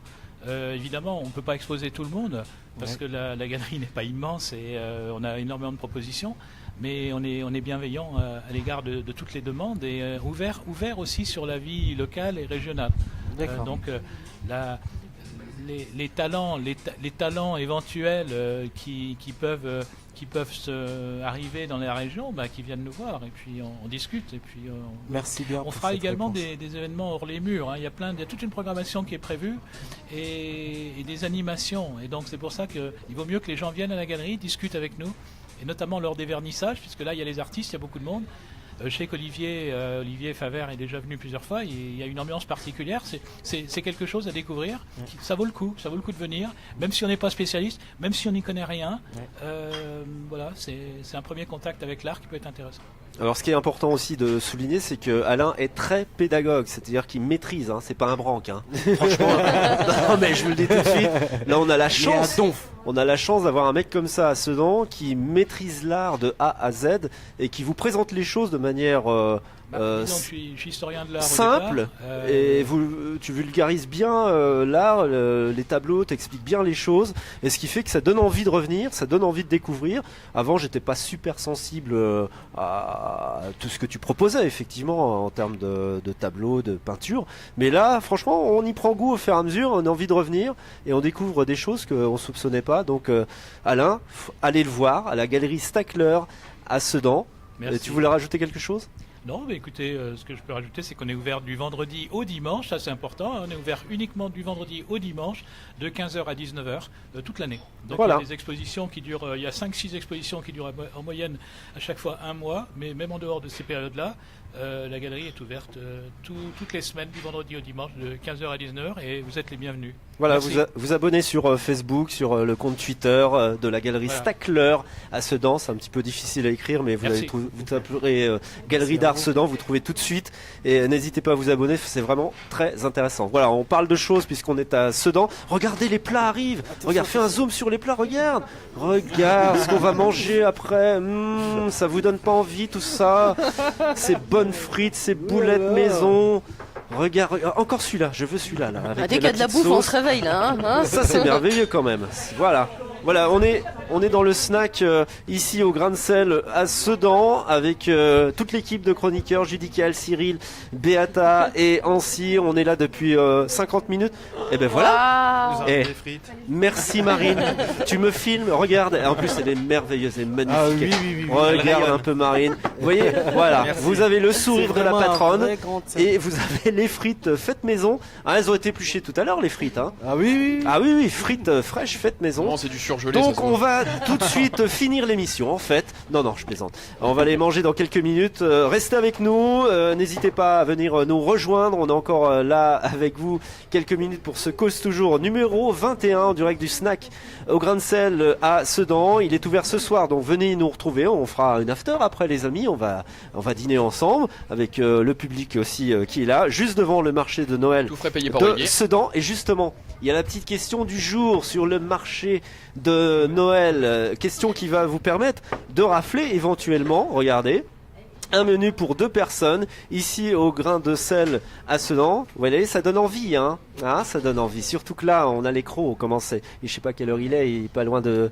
Évidemment, on ne peut pas exposer tout le monde parce que la galerie n'est pas immense et on a énormément de propositions. Mais on est bienveillant à l'égard de toutes les demandes et ouvert aussi sur la vie locale et régionale. Donc les talents éventuels qui peuvent arriver dans la région, qui viennent nous voir et puis on discute et puis Merci bien. on pour fera cette également réponse. des événements hors les murs, hein. Il y a toute une programmation qui est prévue et des animations. Et donc c'est pour ça qu'il vaut mieux que les gens viennent à la galerie, discutent avec nous, et notamment lors des vernissages, puisque là il y a les artistes, il y a beaucoup de monde. Je sais qu'Olivier Favert est déjà venu plusieurs fois, il y a une ambiance particulière, c'est quelque chose à découvrir, ça vaut le coup de venir, même si on n'est pas spécialiste, même si on n'y connaît rien. Voilà, c'est un premier contact avec l'art qui peut être intéressant. Alors ce qui est important aussi de souligner, c'est que Alain est très pédagogue, c'est-à-dire qu'il maîtrise, hein, c'est pas un branque. Hein. Franchement, non mais je vous le dis tout de suite, là on a la chance. On a la chance d'avoir un mec comme ça à Sedan qui maîtrise l'art de A à Z et qui vous présente les choses de manière Disons que je suis historien de l'art au simple, départ. et tu vulgarises bien l'art, les tableaux, t'expliques bien les choses, et ce qui fait que ça donne envie de revenir, ça donne envie de découvrir. Avant, j'étais pas super sensible à tout ce que tu proposais, effectivement, en termes de tableaux, de peinture, mais là, franchement, on y prend goût au fur et à mesure, on a envie de revenir, et on découvre des choses qu'on soupçonnait pas. Donc, Alain, allez le voir à la galerie Stackler à Sedan. Merci. Et tu voulais rajouter quelque chose ? Non, mais écoutez, ce que je peux rajouter, c'est qu'on est ouvert du vendredi au dimanche, ça c'est important. On est ouvert uniquement du vendredi au dimanche, de 15h à 19h, toute l'année. Donc Voilà. il y a des expositions qui durent, il y a 5-6 expositions qui durent en moyenne à chaque fois un mois, mais même en dehors de ces périodes-là, la galerie est ouverte toutes les semaines, du vendredi au dimanche, de 15h à 19h, et vous êtes les bienvenus. Voilà, Merci. vous abonnez sur Facebook, sur le compte Twitter de la galerie Voilà. Stackler à Sedan. C'est un petit peu difficile à écrire, mais Merci. vous taperez Galerie d'Art Sedan, vous trouvez tout de suite. Et n'hésitez pas à vous abonner, c'est vraiment très intéressant. Voilà, on parle de choses puisqu'on est à Sedan. Regardez, les plats arrivent. Regarde, fais un zoom sur les plats, regarde. Regarde ce qu'on va manger après. Ça vous donne pas envie tout ça? Ces bonnes frites, ces boulettes maison. Regarde, encore celui-là, je veux celui-là. Là, avec Dès qu'il y a de la petite bouffe, on sauce. se réveille là. Hein. Ça c'est merveilleux quand même. Voilà, on est dans le snack ici au Grain de Sel à Sedan avec toute l'équipe de chroniqueurs, Judical, Cyril, Beata et Ancy. On est là depuis 50 minutes. Et ben voilà. Waouh. Vous avez Eh. des frites. Merci Marine. Tu me filmes, regarde. En plus elle est merveilleuse, elle est magnifique. oui. Regarde un peu Marine. Vous voyez, voilà. Merci. Vous avez le sourire de la Vraiment un patronne. vrai grand set. Et vous avez les frites faites maison. Ah, elles ont été épluchées tout à l'heure les frites. Hein. Ah oui. Ah oui, frites fraîches faites maison. Non, c'est du surgelé. Donc ça se on voit. va tout de suite finir l'émission en fait. Non, je plaisante. On va les manger dans quelques minutes. Restez avec nous. N'hésitez pas à venir nous rejoindre. On est encore là avec vous quelques minutes pour ce Cause Toujours numéro 21 en direct du snack au Grain de Sel à Sedan. Il est ouvert ce soir, donc venez nous retrouver. On fera une after après les amis. On va dîner ensemble avec le public aussi qui est là, juste devant le marché de Noël Tout frais payé par de Olivier. Sedan. Et justement, il y a la petite question du jour sur le marché de Noël. Question qui va vous permettre de rafler éventuellement, regardez, un menu pour 2 personnes ici au Grain de Sel à Sedan. Vous voyez, ça donne envie, hein. Ah, ça donne envie. Surtout que là, on a les crocs. On commence. Et je sais pas quelle heure il est pas loin de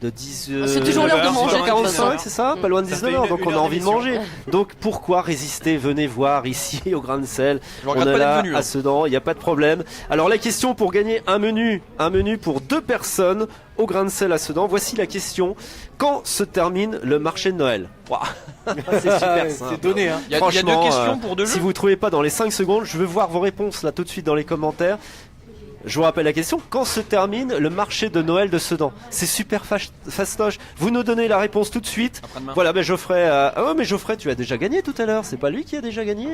10. C'est toujours l'heure de manger, de toute 45, façon. c'est ça? Pas loin de Ça 19 fait heures. Donc une on a heure envie de d'émission. manger. Donc pourquoi résister? Venez voir ici au Grain de Sel. Je On regrette est pas là d'être venu. à hein. Sedan, il n'y a pas de problème. Alors la question pour gagner un menu pour 2 personnes au Grain de Sel à Sedan. Voici la question. Quand se termine le marché de Noël? Ouah. C'est super simple. C'est donné, hein. Il y a 2 Franchement, questions pour 2 Si jeux. vous ne trouvez pas dans les 5 secondes, je veux voir vos réponses là tout de suite dans les commentaires. Je vous rappelle la question, quand se termine le marché de Noël de Sedan? C'est super fastoche. Vous nous donnez la réponse tout de suite. Après-demain. Voilà, ben Geoffrey. Ah ouais, mais Geoffrey, tu as déjà gagné tout à l'heure. C'est pas lui qui a déjà gagné,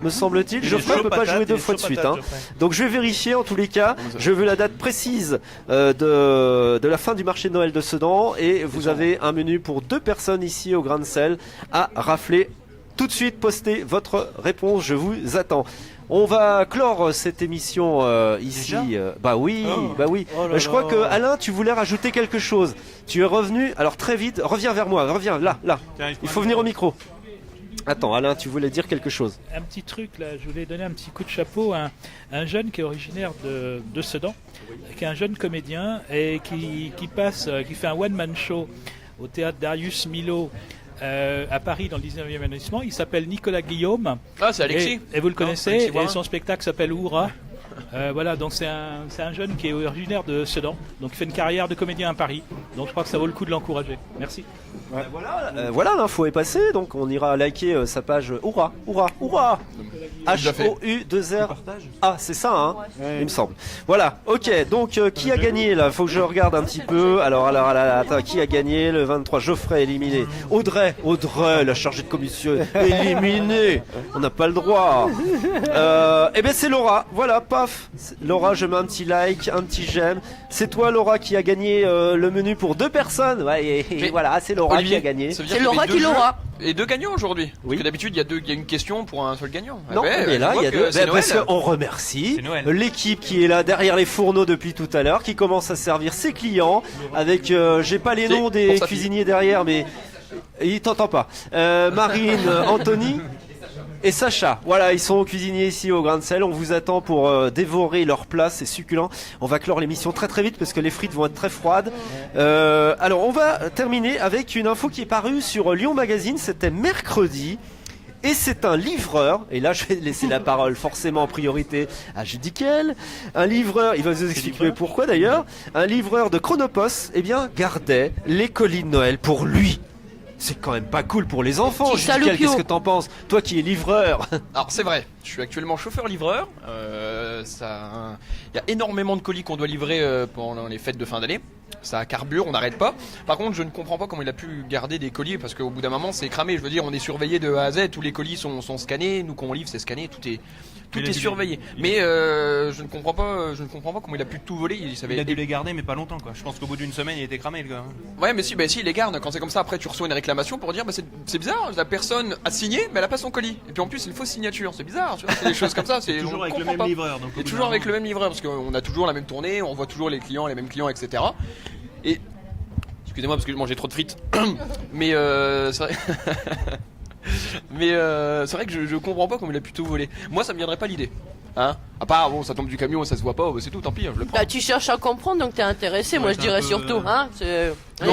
me semble-t-il. Geoffrey peut pas jouer 2 fois de suite. Hein. Donc je vais vérifier en tous les cas. Je veux la date précise de la fin du marché de Noël de Sedan. Et vous avez un menu pour 2 personnes ici au Grain de Sel à rafler. Tout de suite, postez votre réponse. Je vous attends. On va clore cette émission ici. Bah oui. Oh là Je crois là. que Alain, tu voulais rajouter quelque chose. Tu es revenu. Alors très vite, reviens vers moi. Reviens là. Tiens, Il faut venir au micro. Attends, Alain, tu voulais dire quelque chose. Un petit truc là, je voulais donner un petit coup de chapeau à un jeune qui est originaire de Sedan, qui est un jeune comédien et qui fait un one-man show au théâtre Darius Milhaud à Paris dans le 19e arrondissement. Il s'appelle Nicolas Guillaume. Ah, c'est Alexis. Et vous le Non, connaissez, Alexis et Voirin. son spectacle s'appelle Oura. Voilà, donc c'est un jeune qui est originaire de Sedan, donc il fait une carrière de comédien à Paris. Donc je crois que ça vaut le coup de l'encourager. Merci. Voilà, l'info est passée, donc on ira liker sa page. Oura. Déjà fait. H-O-U-2-R. Ah, c'est ça, hein, il me semble. Voilà, ok, donc qui a gagné là? Faut que je regarde un petit peu. Alors, attends, qui a gagné le 23? Geoffrey éliminé. Audrey, la chargée de commission éliminée. On n'a pas le droit. Eh bien, c'est Laura. Voilà, paf. Laura, je mets un petit like, un petit j'aime. C'est toi, Laura, qui a gagné le menu pour 2 personnes. Ouais, et Mais voilà, c'est Laura Olivier, qui a gagné. ça veut dire C'est qu'il y avait Laura 2 qui jeux l'aura. Et 2 gagnants aujourd'hui. Oui. Parce que d'habitude, il y a une question pour un seul gagnant. Non, mais là, il y a 2. C'est Parce Noël. qu'on remercie C'est Noël. l'équipe qui est là derrière les fourneaux depuis tout à l'heure, qui commence à servir ses clients avec, j'ai pas les Si, noms des pour sa fille. cuisiniers derrière, mais il t'entend pas. Marine, Anthony. et Sacha. Voilà, ils sont cuisiniers ici au Grain de Sel. On vous attend pour dévorer leur plat, c'est succulent. On va clore l'émission très très vite parce que les frites vont être très froides. Alors on va terminer avec une info qui est parue sur Lyon Magazine, c'était mercredi. Et c'est un livreur, et là je vais laisser la parole forcément en priorité à Judiquel, un livreur, il va vous expliquer pourquoi d'ailleurs, un livreur de Chronopost, eh bien, gardait les colis de Noël pour lui. C'est quand même pas cool pour les enfants, Petit Judiquel, salopio. qu'est-ce que t'en penses? Toi qui es livreur. Alors c'est vrai, je suis actuellement chauffeur-livreur. Il y a énormément de colis qu'on doit livrer pendant les fêtes de fin d'année. Ça carbure, on n'arrête pas. Par contre, je ne comprends pas comment il a pu garder des colis parce qu'au bout d'un moment, c'est cramé. Je veux dire, on est surveillé de A à Z. Tous les colis sont scannés. Nous, quand on livre, c'est scanné. Tout est surveillé. Mais je ne comprends pas comment il a pu tout voler. Il a dû les garder, mais pas longtemps, quoi. Je pense qu'au bout d'une semaine, il était cramé, le gars. Ouais, mais si, il les garde. Quand c'est comme ça, après, tu reçois une réclamation pour dire, c'est bizarre. La personne a signé, mais elle a pas son colis. Et puis en plus, c'est une fausse signature. C'est bizarre. Tu vois, c'est des choses comme ça. C'est toujours avec le même livreur. Donc, et toujours avec le même livreur parce qu'on a toujours la même tournée, on voit toujours les mêmes clients, etc. Et excusez-moi parce que je mangeais trop de frites. Mais c'est vrai. Mais c'est vrai que je comprends pas comment il a pu tout voler. Moi, ça me viendrait pas l'idée. Hein, à part bon, ça tombe du camion, ça se voit pas, c'est tout, tant pis, je le prends. Bah, tu cherches à comprendre, donc t'es intéressé. Moi, je dirais surtout, hein. Non,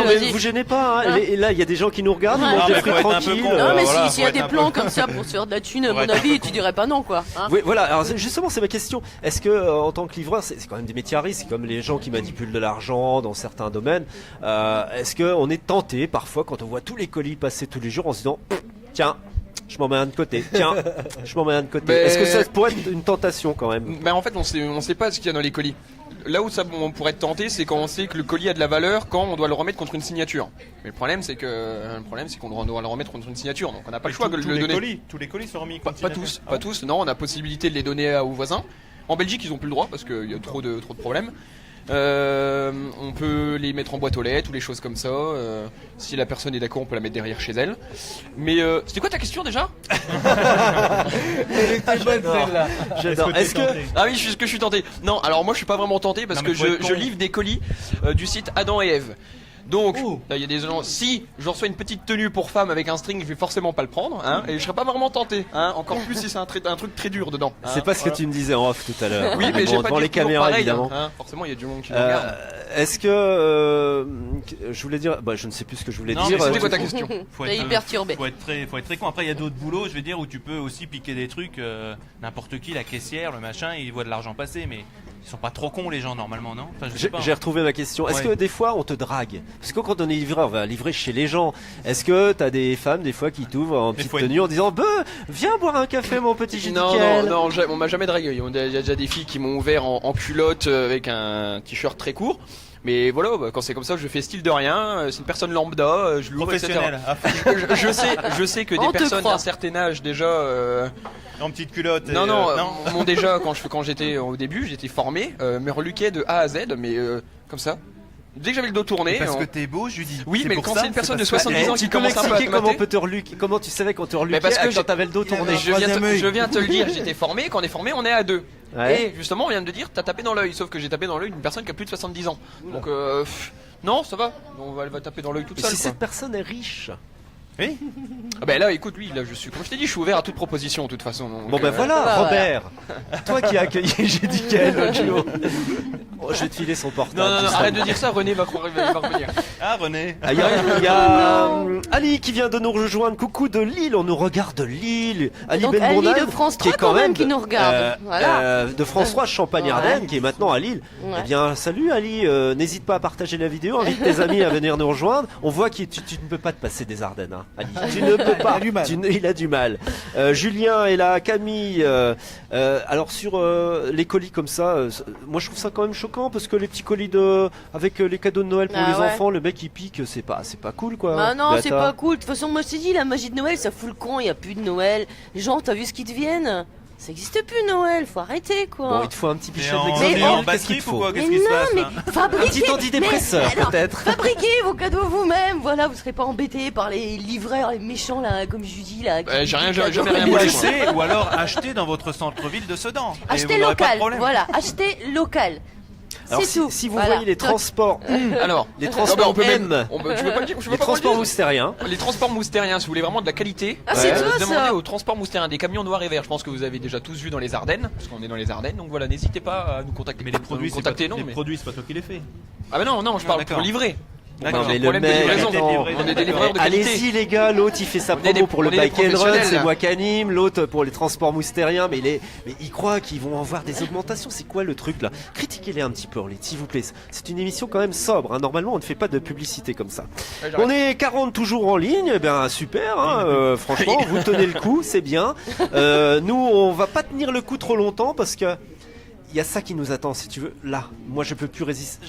mais vous gênez pas, hein. Et là il y a des gens qui nous regardent, ils mangent des frites tranquilles. Non, mais s'il y a des plans comme ça pour se faire de la thune, à mon avis, tu dirais pas non, quoi. Hein. Oui, voilà, alors justement c'est ma question. Est-ce que en tant que livreur, c'est quand même des métiers à risque, comme les gens qui manipulent de l'argent dans certains domaines, est-ce qu'on est tenté parfois quand on voit tous les colis passer tous les jours en se disant tiens, je m'en mets un de côté, tiens, je m'en mets un de côté. Est-ce que ça pourrait être une tentation quand même? Ben en fait on sait pas ce qu'il y a dans les colis. Là où on pourrait être tenté, c'est quand on sait que le colis a de la valeur, quand on doit le remettre contre une signature. Mais le problème c'est qu'on doit le remettre contre une signature, donc on n'a pas le choix de le donner. Tous les colis sont remis contre une signature. Pas tous. Non, on a possibilité de les donner aux voisins. En Belgique, ils ont plus le droit parce qu'il y a trop de problèmes. On peut les mettre en boîte aux lettres ou les choses comme ça. Si la personne est d'accord, on peut la mettre derrière chez elle. Mais c'était quoi ta question déjà? J'adore. Est-ce que ah oui, je suis tenté. Non, alors moi je suis pas vraiment tenté parce que je livre des colis du site Adam et Ève. Donc, là, il y a des gens. Si je reçois une petite tenue pour femme avec un string, je vais forcément pas le prendre, hein, et je serais pas vraiment tenté, hein, encore plus si c'est un truc très dur dedans. Hein, c'est pas ce que tu me disais en off tout à l'heure. Oui, mais j'ai pas devant les caméras pareil, évidemment. Hein, forcément, il y a du monde qui nous regarde. Est-ce que je voulais dire, je ne sais plus ce que je voulais dire. C'était quoi ta question? T'es hyper turbé. Faut être très con. Après, il y a d'autres boulots, je veux dire, où tu peux aussi piquer des trucs. N'importe qui, la caissière, le machin, il voit de l'argent passer, mais ils sont pas trop cons les gens normalement, non? Enfin, j'ai retrouvé ma question. Est-ce que des fois on te drague? Parce que quand on est livreur, on va livrer chez les gens. Est-ce que t'as des femmes des fois qui t'ouvrent en petite tenue en disant viens boire un café mon petit Judiquel? Non, on m'a jamais dragué. Il y a déjà des filles qui m'ont ouvert en culotte avec un t-shirt très court. Mais voilà, quand c'est comme ça, je fais style de rien. C'est une personne lambda, je l'ouvre, etc. Je sais que des personnes d'un certain âge déjà. En petite culotte. Non. Déjà quand j'étais au début, j'étais formé, me reluquais de A à Z, mais comme ça. Dès que j'avais le dos tourné. Parce que t'es beau, Judy. Oui, mais quand c'est une personne de 70 ans qui commence un peu à te comment on peut te reluquer? Comment tu savais qu'on te reluquait parce que quand t'avais le dos tourné? Je viens te le dire, j'étais formé. Quand on est formé, on est à deux. Ouais. Et justement, on vient de te dire, t'as tapé dans l'œil. Sauf que j'ai tapé dans l'œil d'une personne qui a plus de 70 ans. Donc non, ça va. Elle va taper dans l'œil toute seule. Si cette personne est riche. Oui. Ah ben là, écoute, oui, là, comme je t'ai dit, je suis ouvert à toute proposition, de toute façon. Donc, bon voilà, Robert, toi qui as accueilli Judiquel l'autre jour. Je vais te filer son portable. Non, arrête de dire ça, René va revenir. Ah, René. Il y a Ali qui vient de nous rejoindre. Coucou de Lille, on nous regarde de Lille. Ali donc Ben Ali de France 3 quand même qui nous regarde. Voilà. De France 3 Champagne-Ardenne qui est maintenant à Lille. Ouais. Eh bien, salut Ali, n'hésite pas à partager la vidéo, invite tes amis à venir nous rejoindre. On voit que tu ne peux pas te passer des Ardennes, hein, Ali. Tu ne peux pas. Il a du mal. Julien est là, Camille. Alors sur les colis comme ça, moi je trouve ça quand même choquant parce que les petits colis avec les cadeaux de Noël pour les enfants, le mec il pique, c'est pas cool quoi. Bah non, c'est pas cool. De toute façon, moi je t'ai dit, la magie de Noël, ça fout le camp. Il y a plus de Noël. Les gens, t'as vu ce qu'ils deviennent? Ça existe plus Noël, faut arrêter quoi. Bon, il te faut un petit pichet Mais d'exemple. en batterie ou quoi? Qu'est-ce qui se passe? Fabriquez, un petit antidépresseur peut-être. Fabriquez vos cadeaux vous-même, voilà, vous serez pas embêtés par les livreurs, les méchants là, comme Judy là. J'ai jamais rien Ou volé. ou alors acheter dans votre centre-ville de Sedan. Achetez local, voilà, achetez local. Alors C'est tout. si vous Voilà. voyez les transports, Alors, les transports on peut M, mettre- je veux pas le dire, je veux les pas transports le dire. moustériens. Les transports moustériens, si vous voulez vraiment de la qualité, Ah, c'est toi, demandez ça. aux transports moustériens des camions noirs et verts. Je pense que vous avez déjà tous vu dans les Ardennes, parce qu'on est dans les Ardennes. Donc voilà, n'hésitez pas à nous contacter. Mais les produits, Nous contacter, non, les mais... produits, c'est pas toi qui les fais. Ah bah non, je parle d'accord. pour livrer. D'accord. On a Mais un le problème de mec, livraison. attends. On est des livreurs de qualité. Allez-y les gars, l'autre il fait sa On est promo des- pour le on est des bike and run, professionnels. c'est moi qui anime, l'autre pour les transports moustériens, mais ils croient qu'ils vont avoir des augmentations, c'est quoi le truc là? Critiquez-les un petit peu, s'il vous plaît. C'est une émission quand même sobre, hein. Normalement on ne fait pas de publicité comme ça. Ouais, j'arrête. On est 40 toujours en ligne, eh bien super, hein, franchement vous tenez le coup, c'est bien. Nous on va pas tenir le coup trop longtemps parce que il y a ça qui nous attend si tu veux. Là, moi je peux plus résister.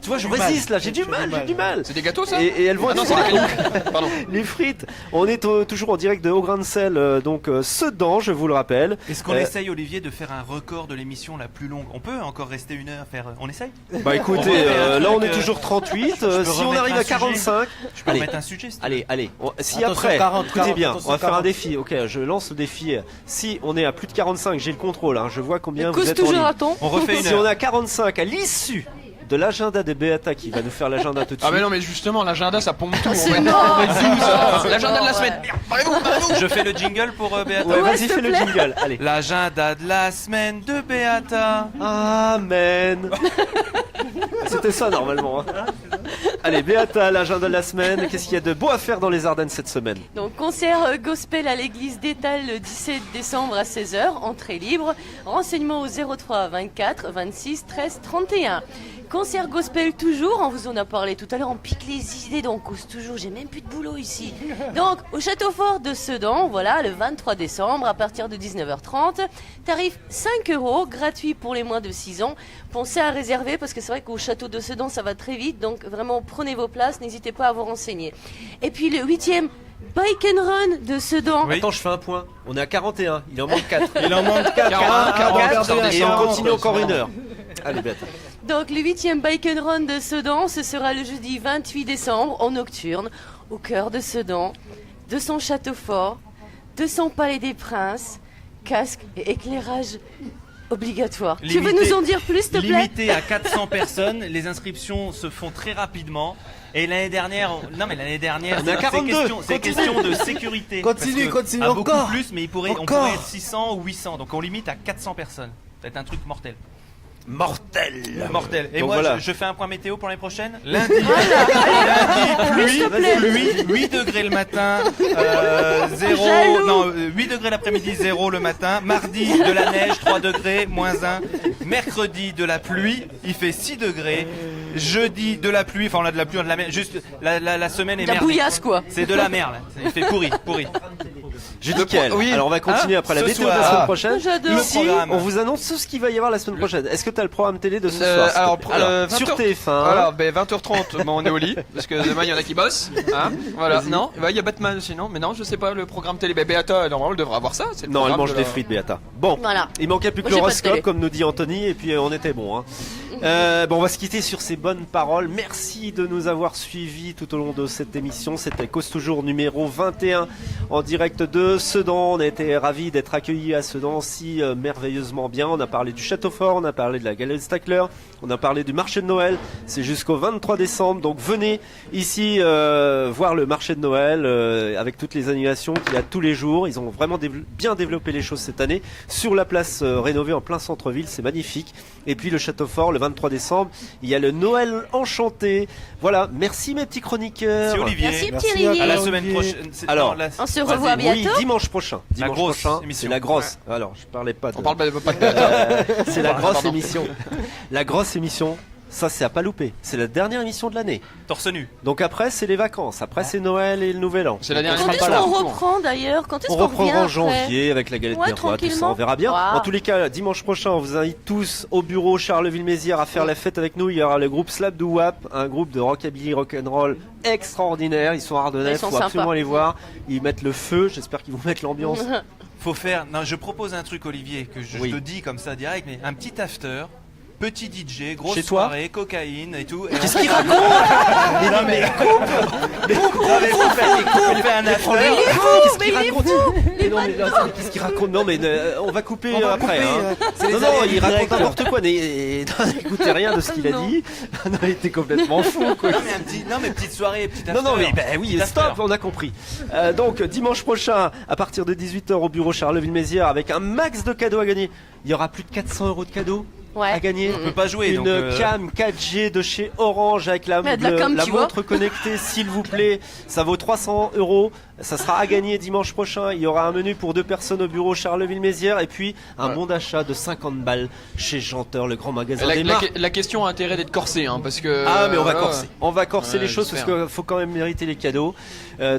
Tu vois, je Du mal. résiste là, j'ai Tu du as mal, du j'ai mal. du mal. C'est des gâteaux ça Et elles vont Ah non, être c'est des froides. cailloux. Pardon. Les frites. On est toujours en direct de Au Grain de Sel, donc Sedan, je vous le rappelle. Est-ce qu'on Euh, essaye, Olivier, de faire un record de l'émission la plus longue? On peut encore rester une heure faire. On essaye? Bah écoutez, On va faire un là on truc, est toujours 38. je peux Si on remettre arrive un à sujet 45, Je peux allez, remettre un sujet si tu veux. allez. Si Attention, après, 40, écoutez bien, attention, on va faire un 40. défi. Ok, je lance le défi. Si on est à plus de 45, j'ai le contrôle. Hein, je vois combien vous Cause êtes en toujours ligne. à ton. On refait une Si on heure. est à 45 à l'issue de l'agenda de Beata qui va nous faire l'agenda tout de Ah suite. mais non mais justement l'agenda ça pompe tout. C'est On va mort. être fous, ça. L'agenda de la Ouais. semaine. Parlez-vous. Je fais le jingle pour Béata. Ouais, Ouais, vas-y, s'il te fais le plaît. jingle. Allez. L'agenda de la semaine de Béata. Amen. C'était ça normalement. Hein. Allez, Beata, l'agenda de la semaine. Qu'est-ce qu'il y a de beau à faire dans les Ardennes cette semaine? Donc concert gospel à l'église d'Étal le 17 décembre à 16h, entrée libre. Renseignements au 03 24 26 13 31. Concert gospel toujours, on vous en a parlé tout à l'heure, on pique les idées, donc on cause toujours, j'ai même plus de boulot ici. Donc au château fort de Sedan, voilà, le 23 décembre à partir de 19h30. Tarif 5 €, gratuit pour les moins de 6 ans. Pensez à réserver parce que c'est vrai qu'au château de Sedan ça va très vite, donc vraiment prenez vos places, n'hésitez pas à vous renseigner. Et puis le 8e Bike and Run de Sedan. Oui. Attends, je fais un point. On est à 41. Il en manque 4. Il en manque 4. 40, Et on continue encore une heure. Allez, Beata. Donc le 8e Bike and Run de Sedan, ce sera le jeudi 28 décembre en nocturne, au cœur de Sedan, 200 châteaux forts, 200 palais des princes, casque et éclairage obligatoire. Tu veux Limité- nous en dire plus, s'il te plaît? Limité à 400 personnes, les inscriptions se font très rapidement. Et l'année dernière, On est à 42. c'est question de sécurité. Continue, Parce que continue, à beaucoup encore. plus, mais on Encore. pourrait être 600 ou 800. Donc on limite à 400 personnes. Ça va être un truc mortel. Mortel. Mortel. Et Donc moi, voilà. je fais un point météo pour l'année prochaine. Lundi, lundi, pluie, 8 degrés le matin, 0, Jaloux. non, 8 degrés l'après-midi, 0 le matin. Mardi, de la neige, 3 degrés, moins 1. Mercredi, de la pluie, il fait 6 degrés. Jeudi, de la pluie, enfin on a de la pluie, on a de la merde. Juste, la semaine est De la merdique. bouillasse, quoi. C'est de la merde. Il fait pourri. J'ai dit quel. oui. Alors on va continuer Hein, après la ce météo de la soir. semaine prochaine. J'adore. Ici, Le programme. on vous annonce tout ce qu'il va y avoir la semaine prochaine. Est-ce que tu as le programme télé de ce soir s'il te Alors, plaît sur 20h. TF1. Alors, 20h30, bon, on est au lit, parce que demain il y en a qui bossent. Hein, voilà. Vas-y. Non, il y a Batman aussi, non? Mais non, je sais pas, le programme télé. Beata, normalement, elle devrait avoir ça. C'est le Non, elle programme mange de des la- frites, Beata. Bon, Voilà. il manquait plus que Moi, j'ai pas de l'horoscope, télé. comme nous dit Anthony, et puis on était bon. Hein. Bon, on va se quitter sur ces bonnes paroles. Merci de nous avoir suivis tout au long de cette émission. C'était Cause Toujours numéro 21 en direct de Sedan. On a été ravis d'être accueillis à Sedan si merveilleusement bien. On a parlé du Château Fort, on a parlé de la Galerie Stackler, on a parlé du marché de Noël. C'est jusqu'au 23 décembre. Donc venez ici voir le marché de Noël avec toutes les animations qu'il y a tous les jours. Ils ont vraiment bien développé les choses cette année. Sur la place rénovée en plein centre-ville, c'est magnifique. Et puis le Château Fort, le 23 décembre, il y a le Noël enchanté. Voilà, merci mes petits chroniqueurs. C'est Olivier. Merci, Merci petit à Olivier. À la Olivier. semaine prochaine. Alors, On se revoit Vas-y. bientôt. Oui, dimanche prochain. Dimanche grosse prochain, émission. c'est la grosse. Alors, je parlais pas de... On parle pas de Beata. c'est la grosse Pardon. émission. La grosse émission, ça c'est à pas louper. C'est la dernière émission de l'année. Torse nu. Donc après, c'est les vacances. Après, c'est Noël et le Nouvel An. C'est la Donc, dernière on Quand sera est-ce pas là. qu'on reprend d'ailleurs? Quand est-ce On qu'on reprend revient en après? janvier avec la galette Ouais, des rois, tout ça, tranquillement. on verra bien. Wow. En tous les cas, dimanche prochain, on vous invite tous au bureau Charleville-Mézières à faire la fête avec nous. Il y aura le groupe Slap Doo Wap, un groupe de rockabilly rock'n'roll extraordinaire. Ils sont ardennais, Ils il sont faut absolument sympas. les voir. Ils mettent le feu, j'espère qu'ils vont mettre l'ambiance. Faut faire. Non, je propose un truc, Olivier, que je Oui. te dis comme ça direct, mais un petit after petit DJ, grosse Chez toi soirée, cocaïne et tout. Qu'est-ce qu'il raconte? Mais on fait un after. Qu'est-ce qu'il raconte? Mais non, mais là, qu'est-ce qu'il raconte? Non, mais on va couper après. Hein. Non, non, il raconte n'importe quoi. N'écoutez rien de ce qu'il a dit. Non, il était complètement fou, quoi. Non, mais petite soirée, petite after. Non, mais oui, Petit stop, after. on a compris. Donc, dimanche prochain, à partir de 18h au bureau Charleville-Mézières, avec un max de cadeaux à gagner. Il y aura plus de 400 € de cadeaux à gagner. On peut pas jouer. Une donc, cam 4G de chez Orange avec la Mais de la cam, tu vois. montre connectée, s'il vous plaît. Ça vaut 300 €. Ça sera à gagner dimanche prochain. Il y aura un menu pour 2 personnes au bureau Charleville-Mézières et puis un bon d'achat de 50 balles chez Janteur, le grand magasin des marques. La question a intérêt d'être corsée, hein, parce que. Ah, mais on va voilà. corser. On va corser les choses parce qu'il faut quand même mériter les cadeaux.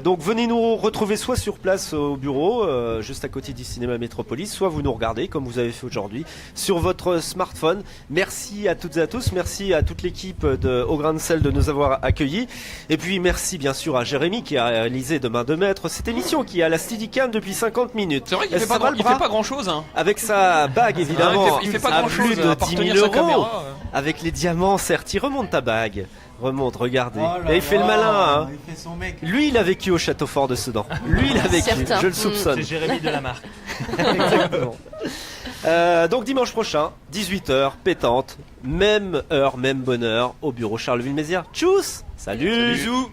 Donc venez nous retrouver soit sur place au bureau, juste à côté du cinéma Métropolis, soit vous nous regardez comme vous avez fait aujourd'hui sur votre smartphone. Merci à toutes et à tous. Merci à toute l'équipe de Au Grain de Sel de nous avoir accueillis. Et puis merci bien sûr à Jérémy qui a réalisé de main de maître cette émission qui est à la Steadicam depuis 50 minutes. C'est vrai qu'il Est-ce fait que ça va, le bras pas grand chose. Hein. Avec sa bague évidemment, il fait pas à grand-chose plus de à part 10 tenir 000 sa caméra, €. Avec les diamants, certes, il remonte ta bague. Remonte, regardez. Oh là Et il fait le là, malin, hein. Il fait son mec. Lui, il a vécu au château fort de Sedan. Lui, il a vécu. Certain. Je le soupçonne. C'est Jérémy de la marque. Exactement. Donc dimanche prochain, 18h, pétante, même heure, même bonne heure, au bureau Charleville-Mézières. Tchuss. Salut. Bisous.